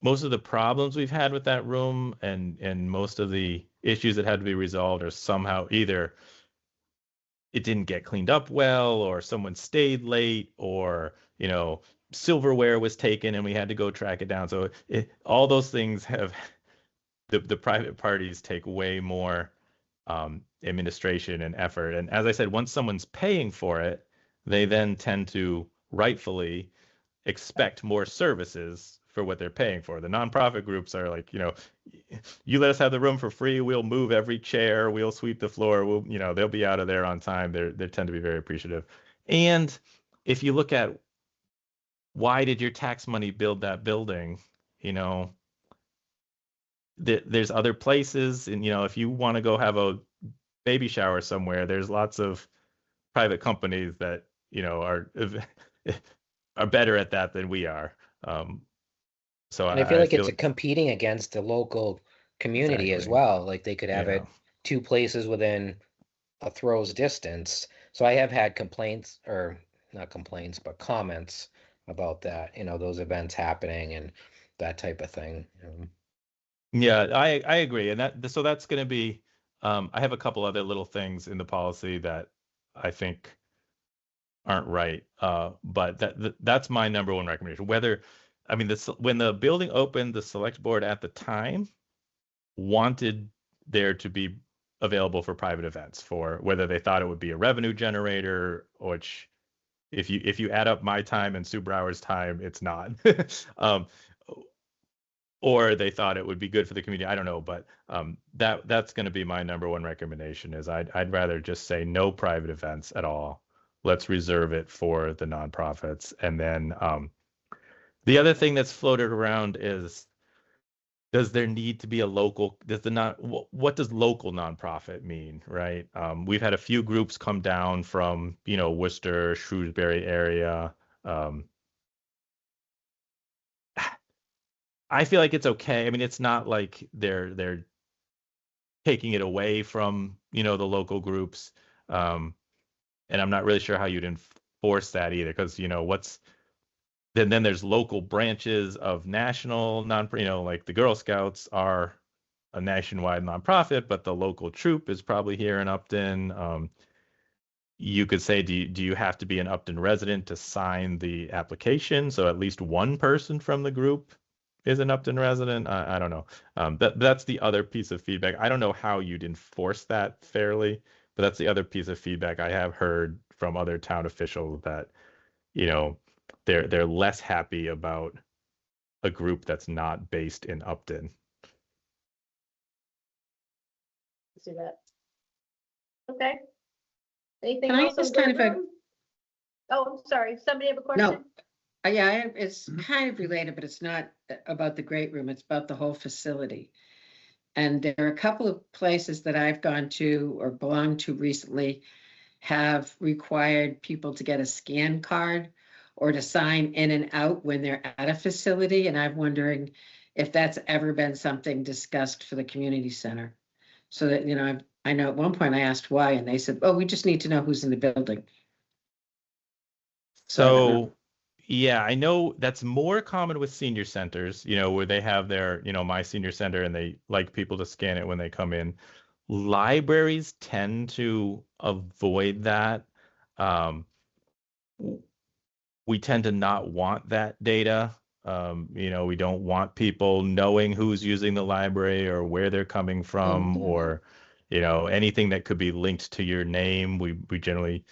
most of the problems we've had with that room and most of the issues that had to be resolved are somehow either it didn't get cleaned up well or someone stayed late or silverware was taken and we had to go track it down. So all those things have the private parties take way more administration and effort. And as I said, once someone's paying for it, they then tend to rightfully expect more services for what they're paying for. The nonprofit groups are like, you let us have the room for free, we'll move every chair, we'll sweep the floor, they'll be out of there on time. They tend to be very appreciative. And if you look at why did your tax money build that building, there's other places, and if you want to go have a baby shower somewhere, there's lots of private companies that are better at that than we are. So And I feel like it's like competing against the local community as exactly. well. Like they could have Yeah. it two places within a throw's distance. So I have had complaints, or not complaints, but comments about that, those events happening and that type of thing. Yeah, I agree. And so that's going to be, I have a couple other little things in the policy that I think aren't right. But that's my number one recommendation. When the building opened, the select board at the time wanted there to be available for private events, for whether they thought it would be a revenue generator, which if you add up my time and Sue Brower's time, it's not. Or they thought it would be good for the community. I don't know, but that's going to be my number one recommendation. Is I'd rather just say no private events at all. Let's reserve it for the nonprofits. And then the other thing that's floated around is, does there need to be a local? What does local nonprofit mean, right? We've had a few groups come down from Worcester, Shrewsbury area. I feel like it's okay. I mean, it's not like they're taking it away from the local groups, and I'm not really sure how you'd enforce that either, because then there's local branches of national like the Girl Scouts are a nationwide nonprofit, but the local troop is probably here in Upton. You could say, do you have to be an Upton resident to sign the application? So at least one person from the group is an Upton resident. I don't know. That's the other piece of feedback. I don't know how you'd enforce that fairly, but that's the other piece of feedback I have heard from other town officials, that they're less happy about a group that's not based in Upton. See that? Okay. Anything Can I else? on just kind of Great Room? Oh, I'm sorry. Somebody have a question? No, yeah, it's kind of related, but it's not about the great room. It's about the whole facility. And there are a couple of places that I've gone to or belonged to recently have required people to get a scan card or to sign in and out when they're at a facility. And I'm wondering if that's ever been something discussed for the community center. So that, I know at one point I asked why, and they said, oh, we just need to know who's in the building. So yeah, I know that's more common with senior centers, where they have their, My Senior Center, and they like people to scan it when they come in. Libraries tend to avoid that. We tend to not want that data. We don't want people knowing who's using the library or where they're coming from, or anything that could be linked to your name. We generally,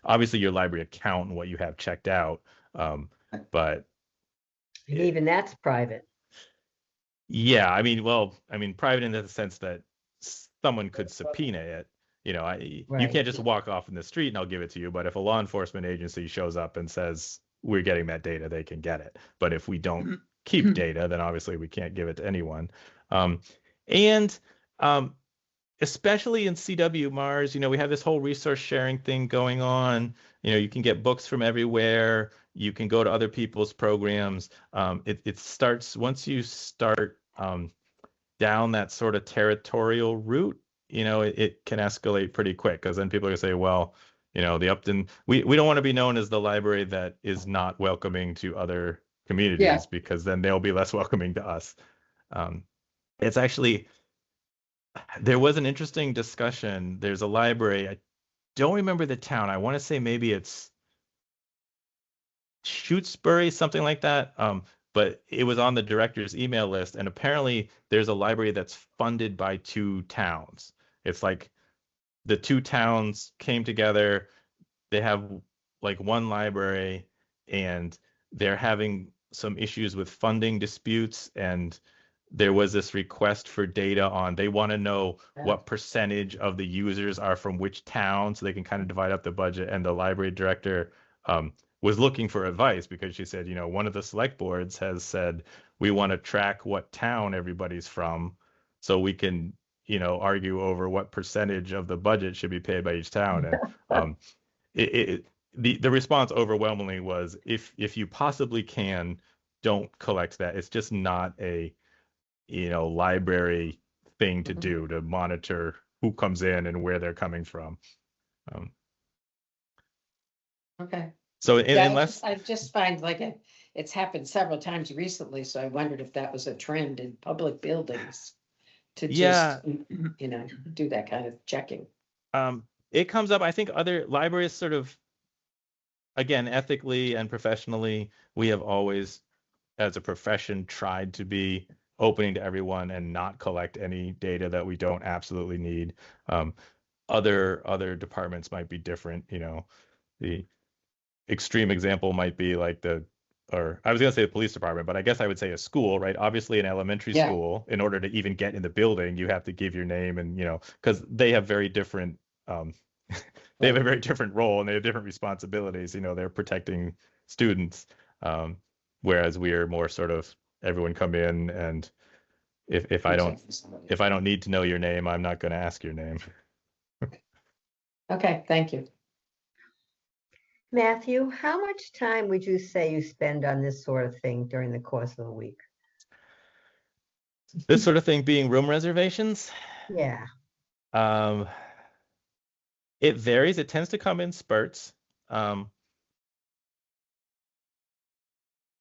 obviously your library account and what you have checked out, but And even that's private. yeah, private in the sense that someone could subpoena it. You Right. can't just walk off in the street and I'll give it to you. But if a law enforcement agency shows up and says we're getting that data, they can get it. But if we don't keep data, then obviously we can't give it to anyone. And especially in CW Mars, we have this whole resource sharing thing going on. You can get books from everywhere. You can go to other people's programs. It starts, once you start down that sort of territorial route, it can escalate pretty quick, because then people are going to say, well, the Upton, we don't want to be known as the library that is not welcoming to other communities, because then they'll be less welcoming to us. It's actually, there was an interesting discussion. There's a library, I don't remember the town. I want to say maybe it's Shutesbury, something like that. But it was on the director's email list, and apparently there's a library that's funded by two towns. It's like the two towns came together. They have like one library, and they're having some issues with funding disputes, and there was this request for data on, they want to know what percentage of the users are from which town so they can kind of divide up the budget. And the library director was looking for advice because she said, one of the select boards has said, we want to track what town everybody's from so we can, argue over what percentage of the budget should be paid by each town. And the response overwhelmingly was, if you possibly can, don't collect that. It's just not a library thing to do, to monitor who comes in and where they're coming from. Okay. So Yeah, unless I just find like it's happened several times recently, so I wondered if that was a trend in public buildings to Yeah. just, do that kind of checking. It comes up, I think other libraries sort of, again, ethically and professionally, we have always, as a profession, tried to be opening to everyone and not collect any data that we don't absolutely need. Other departments might be different. The extreme example might be like or I was going to say the police department, but I guess I would say a school, right? Obviously, an elementary school, in order to even get in the building, you have to give your name, and because they have very different, they have a very different role and they have different responsibilities. They're protecting students, whereas we are more sort of everyone come in, and if I don't need to know your name, I'm not going to ask your name. Okay, thank you. Matthew, how much time would you say you spend on this sort of thing during the course of a week? This sort of thing being room reservations? Yeah. It varies. It tends to come in spurts. And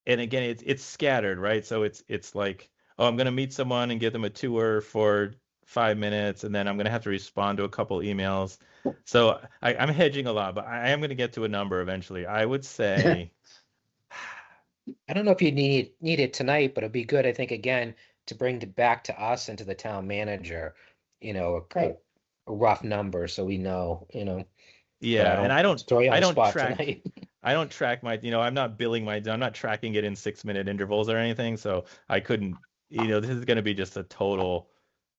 again, it's scattered, right? So it's like, oh, I'm going to meet someone and give them a tour for 5 minutes, and then I'm going to have to respond to a couple emails. So I'm hedging a lot, but I am going to get to a number eventually. I would say, I don't know if you need it tonight, but it'd be good, I think, again, to bring it back to us and to the town manager, a rough number so we know, yeah, and I don't throw you on the spot track. tonight. I don't track my, I'm not I'm not tracking it in 6-minute intervals or anything. So I couldn't, this is going to be just a total,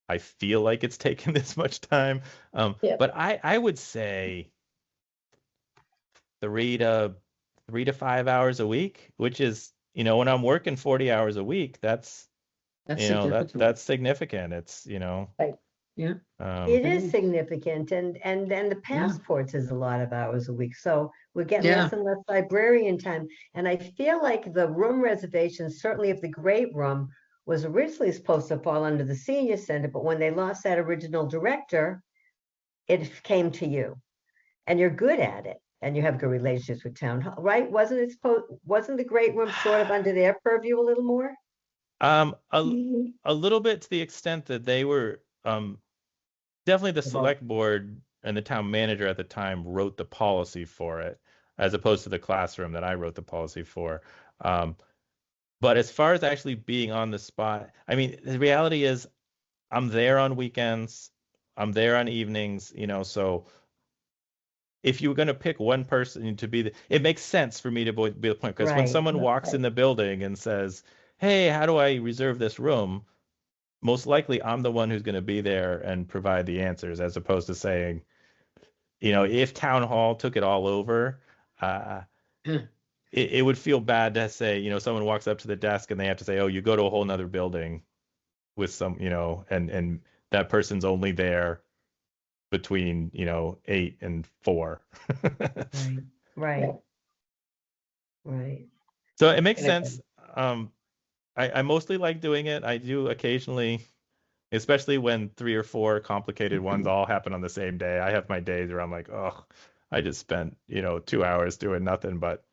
I feel like it's taken this much time. But I would say 3 to 5 hours a week, which is, when I'm working 40 hours a week, that's significant. that's significant. It's, Right. Yeah. It is significant, and the passports is a lot of hours a week. So we're getting less and less librarian time. And I feel like the room reservations, certainly if the great room was originally supposed to fall under the senior center, but when they lost that original director, it came to you, and you're good at it, and you have good relationships with town hall, right? Wasn't the great room sort of under their purview a little more? A little bit, to the extent that they were, definitely the select board and the town manager at the time wrote the policy for it, as opposed to the classroom that I wrote the policy for. But as far as actually being on the spot, I mean, the reality is I'm there on weekends, I'm there on evenings, so if you were going to pick one person to be it makes sense for me to be the point, because when someone walks in the building and says, hey, how do I reserve this room? Most likely I'm the one who's going to be there and provide the answers, as opposed to saying, if town hall took it all over, it would feel bad to say, someone walks up to the desk and they have to say, oh, you go to a whole nother building with some, and that person's only there between, 8 and 4. Right. So it makes sense. I mostly like doing it. I do occasionally, especially when 3 or 4 complicated ones all happen on the same day. I have my days where I'm like, oh, I just spent, 2 hours doing nothing but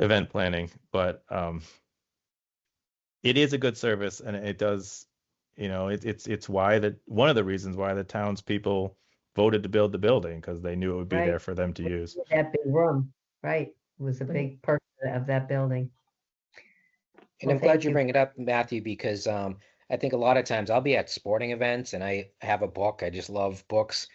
event planning. But it is a good service, and it does, it's why one of the reasons why the townspeople voted to build the building, because they knew it would be there for them to use. That big room, right, was a big part of that building. And I'm glad you bring it up, Matthew, because I think a lot of times I'll be at sporting events and I have a book. I just love books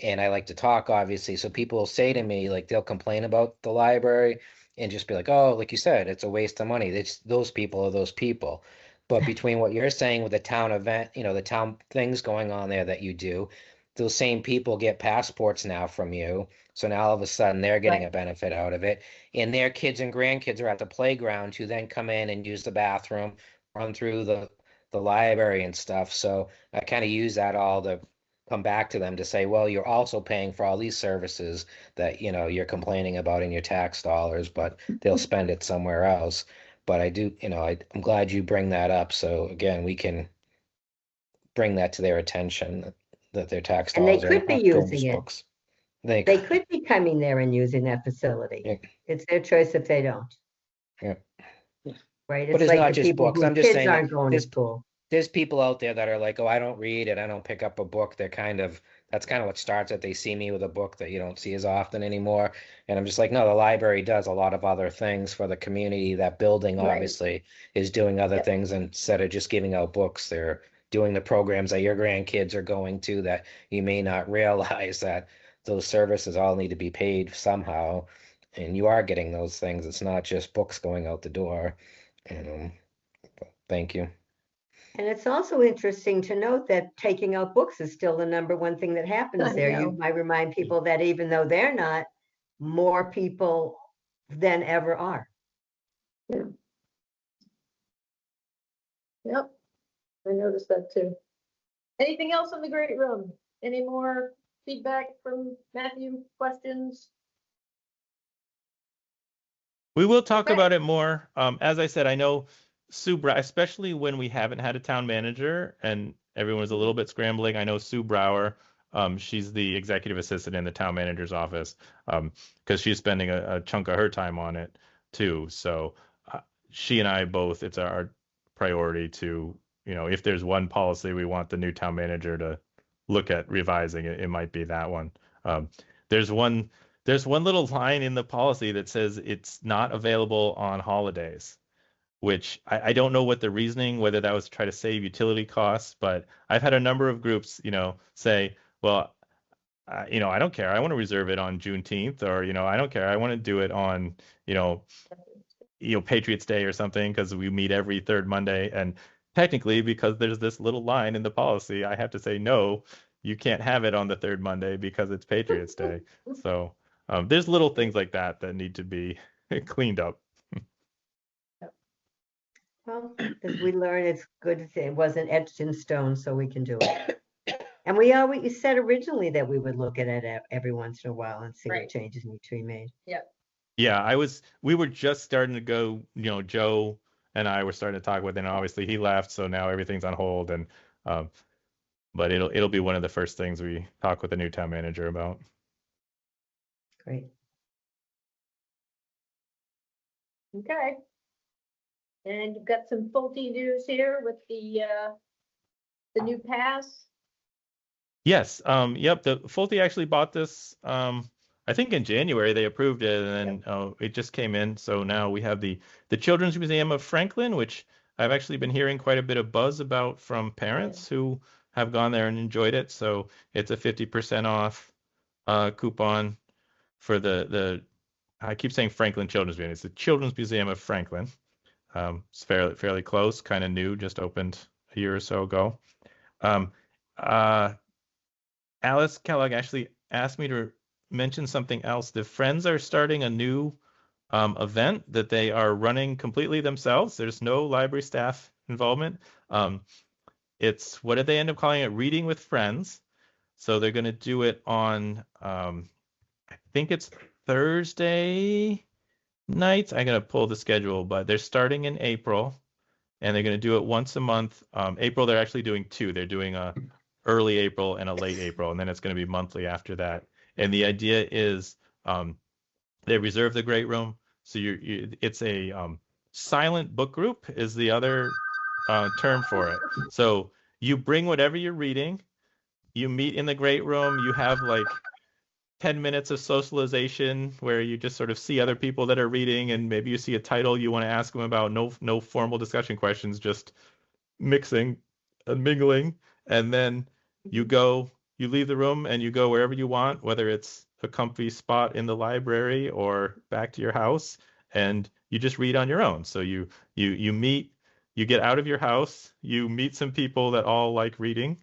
and I like to talk, obviously. So people will say to me, like, they'll complain about the library and just be like, oh, like you said, it's a waste of money. It's those people are those people. But between what you're saying with the town event, the town things going on there that you do, those same people get passports now from you. So now all of a sudden they're getting Right. a benefit out of it. And their kids and grandkids are at the playground to then come in and use the bathroom, run through the library and stuff. So I kind of use that all to come back to them to say, well, you're also paying for all these services that, you're complaining about in your tax dollars, but they'll spend it somewhere else. But I do, I'm glad you bring that up. So again, we can bring that to their attention that their tax And they dollars are could be not going using to it. books. They They could. could be coming there and using that facility. Yeah. It's their choice if they don't, Yeah. right? But It's it's like not the just people books. whose I'm just kids saying, like, aren't going to school. there's people out there that are like, oh, I don't read it. I don't pick up a book. That's kind of what starts it. They see me with a book that you don't see as often anymore. And I'm just like, no, the library does a lot of other things for the community. That building Right. obviously is doing other Yep. things instead of just giving out books. They're doing the programs that your grandkids are going to that you may not realize that those services all need to be paid somehow. And you are getting those things. It's not just books going out the door. And thank you. And it's also interesting to note that taking out books is still the number one thing that happens I there. You know. might remind people that even though they're not, more people than ever are. Yep, I noticed that too. Anything else in the great room? Any more feedback from Matthew, questions? We will talk Okay. about it more. As I said, I know Sue, especially when we haven't had a town manager and everyone's a little bit scrambling. I know Sue Brower, she's the executive assistant in the town manager's office, because she's spending a chunk of her time on it too. So she and I both, it's our priority to, if there's one policy we want the new town manager to look at revising, it might be that one. Um, there's one little line in the policy that says it's not available on holidays, which I don't know what the reasoning, whether that was to try to save utility costs, but I've had a number of groups, say, well, I don't care. I want to reserve it on Juneteenth, or, I don't care. I want to do it on, you know, Patriots Day or something, because we meet every third Monday. And technically, because there's this little line in the policy, I have to say, no, you can't have it on the third Monday because it's Patriots Day. So there's little things like that that need to be cleaned up. Well, as we learn, it's good that it wasn't etched in stone, so we can do it. And we always said originally that we would look at it every once in a while and see Right. what changes need to be made. Yeah, we were just starting to go, Joe and I were starting to talk with him. Obviously he left, so now everything's on hold, and but it'll be one of the first things we talk with the new town manager about. Great. Okay. And you've got some faulty news here with the new pass. Yes, yep, the Fulte actually bought this, I think in January they approved it, and then it just came in. So now we have the Children's Museum of Franklin, which I've actually been hearing quite a bit of buzz about from parents who have gone there and enjoyed it. So it's a 50% off coupon for the I keep saying Franklin Children's Museum. It's the Children's Museum of Franklin. It's fairly close, kind of new, just opened a year or so ago. Alice Kellogg actually asked me to mention something else. The Friends are starting a new event that they are running completely themselves. There's no library staff involvement. It's, what did they end up calling it? Reading with Friends. So they're going to do it on, I think it's Thursday nights. I'm going to pull the schedule, but they're starting in April, and they're going to do it once a month. April, they're actually doing two. They're doing a early April and a late April, and then it's going to be monthly after that. And the idea is they reserve the great room, so it's a silent book group is the other term for it. So you bring whatever you're reading, you meet in the great room, you have like 10 minutes of socialization where you just sort of see other people that are reading, and maybe you see a title you want to ask them about. No formal discussion questions, just mixing and mingling, and then you leave the room and you go wherever you want, whether it's a comfy spot in the library or back to your house, and you just read on your own. So you get out of your house, you meet some people that all like reading,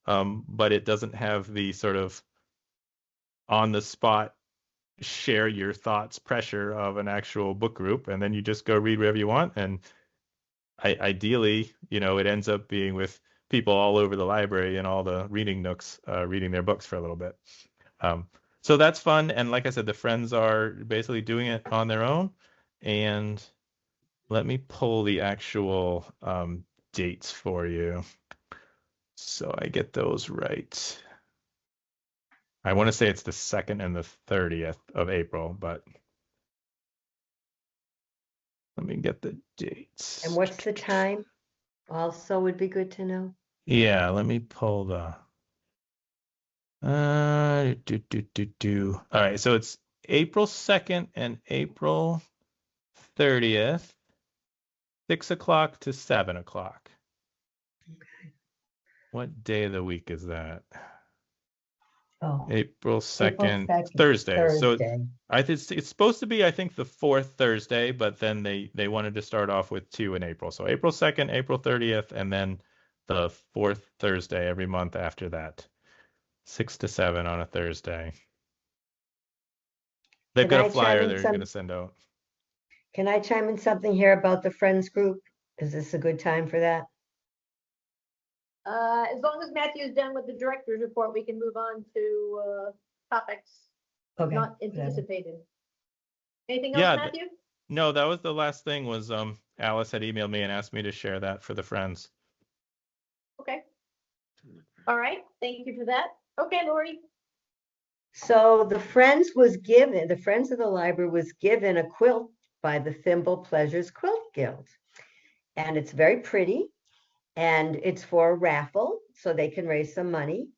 but it doesn't have the sort of on the spot share your thoughts pressure of an actual book group, and then you just go read wherever you want. And ideally, it ends up being with people all over the library and all the reading nooks, reading their books for a little bit. So that's fun. And like I said, the friends are basically doing it on their own. And let me pull the actual dates for you so I get those right. I want to say it's the 2nd and the 30th of April, but let me get the dates. And what's the time? Also would be good to know. Yeah, let me pull the All right, so it's April 2nd and April 30th, 6 o'clock to 7 o'clock. What day of the week is that? Oh, April 2nd, 2nd, Thursday. So Thursday. it's supposed to be, I think, the 4th Thursday, but then they wanted to start off with 2 in April. So April 2nd, April 30th, and then the 4th Thursday every month after that. 6 to 7 on a Thursday. They've Can got I a flyer chime in they're some- going to send out. Can I chime in something here about the Friends group? Is this a good time for that? As long as Matthew is done with the director's report, we can move on to topics Okay. not whatever. anticipated. Anything Yeah, else, Matthew? No, that was the last thing was Alice had emailed me and asked me to share that for the friends. Okay. All right. Thank you for that. Okay, Lori. So the Friends of the Library was given a quilt by the Thimble Pleasures Quilt Guild. And it's very pretty. And it's for a raffle, so they can raise some money.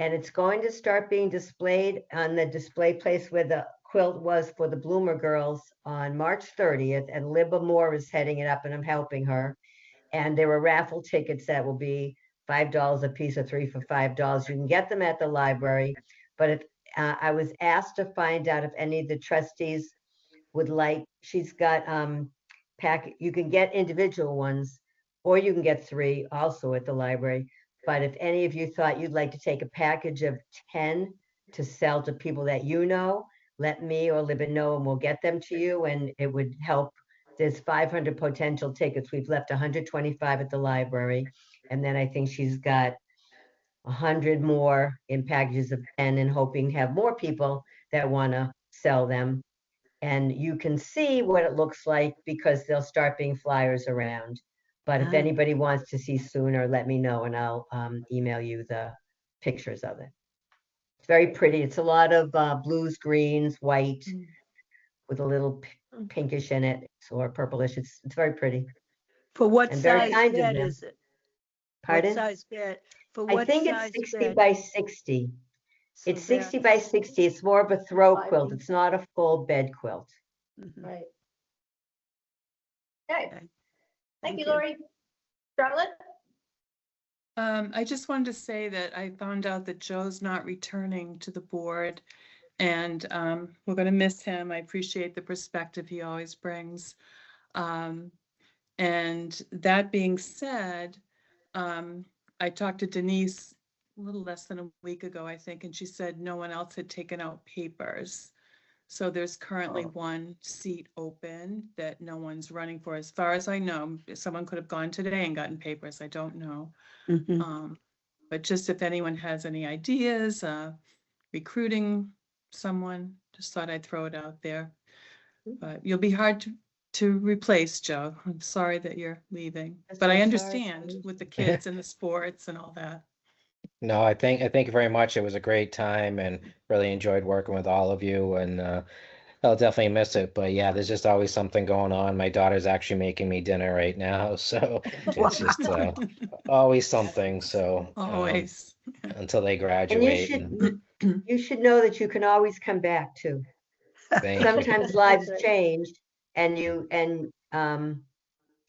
And it's going to start being displayed on the display place where the quilt was for the Bloomer Girls on March 30th. And Libba Moore is heading it up, and I'm helping her. And there are raffle tickets that will be $5 a piece, or 3 for $5. You can get them at the library. But if I was asked to find out if any of the trustees would like, she's got you can get individual ones, or you can get 3 also at the library. But if any of you thought you'd like to take a package of 10 to sell to people that you know, let me or Libba know, and we'll get them to you, and it would help. There's 500 potential tickets. We've left 125 at the library. And then I think she's got 100 more in packages of 10, and hoping to have more people that want to sell them. And you can see what it looks like because they'll start being flyers around. But if anybody wants to see sooner, let me know, and I'll email you the pictures of it. It's very pretty. It's a lot of blues, greens, white, with a little pinkish in it, or purplish. It's very pretty. For what And very size kind of bed them. is it? Pardon? What size bed? For I what think size it's 60 bed? by 60. So It's 60 by 60. It's more of a throw quilt. It's not a full bed quilt. Mhm. Right. Okay. Okay. Thank you, you. Lori. Charlotte? I just wanted to say that I found out that Joe's not returning to the board, and we're going to miss him. I appreciate the perspective he always brings. And that being said, I talked to Denise a little less than a week ago, I think, and she said no one else had taken out papers. So there's currently one seat open that no one's running for, as far as I know. Someone could have gone today and gotten papers. I don't know. Mhm. But just if anyone has any ideas, recruiting someone, just thought I'd throw it out there. But you'll be hard to replace, Joe. I'm sorry that you're leaving, That's but so I sorry. understand with the kids and the sports and all that. No, I thank you very much. It was a great time and really enjoyed working with all of you, and I'll definitely miss it. But yeah, there's just always something going on. My daughter's actually making me dinner right now, so it's just always something. So Always. until they And graduate, you should know that you can always come back too. thank you. Sometimes lives right. change, and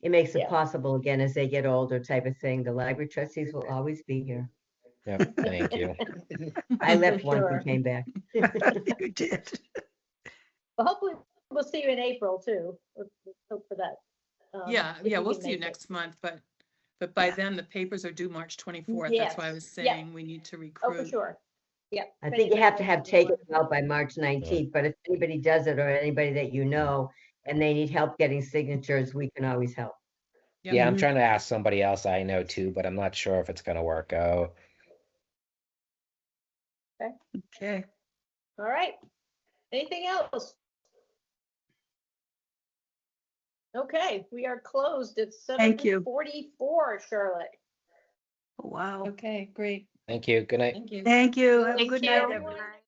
it makes it Yeah. possible again as they get older type of thing. The library trustees will always be here. Yeah, thank you. I left once sure. and came back. You did. Well, hopefully we'll see you in April too. Let's hope for that. Yeah, if yeah, we we'll can see you make it. next month, but by Yeah. then the papers are due March 24th. That's why I was Yes, yep. saying we need to Oh, for recruit. sure. Yep. I If think you anybody have to knows have anyone. taken out by March 19th, but if anybody does it or anybody that you know and they need help getting signatures, we can always help. Yep. Yeah, I'm Mhm. trying to ask somebody else I know too, but I'm not sure if it's gonna work out. Okay. All right. Anything else? Okay, we are closed at Thank you. 7:44, Charlotte. Wow. Okay, great. Thank you. Good night. Thank you. Thank you. Have a Thank good you. night, Everyone. everyone.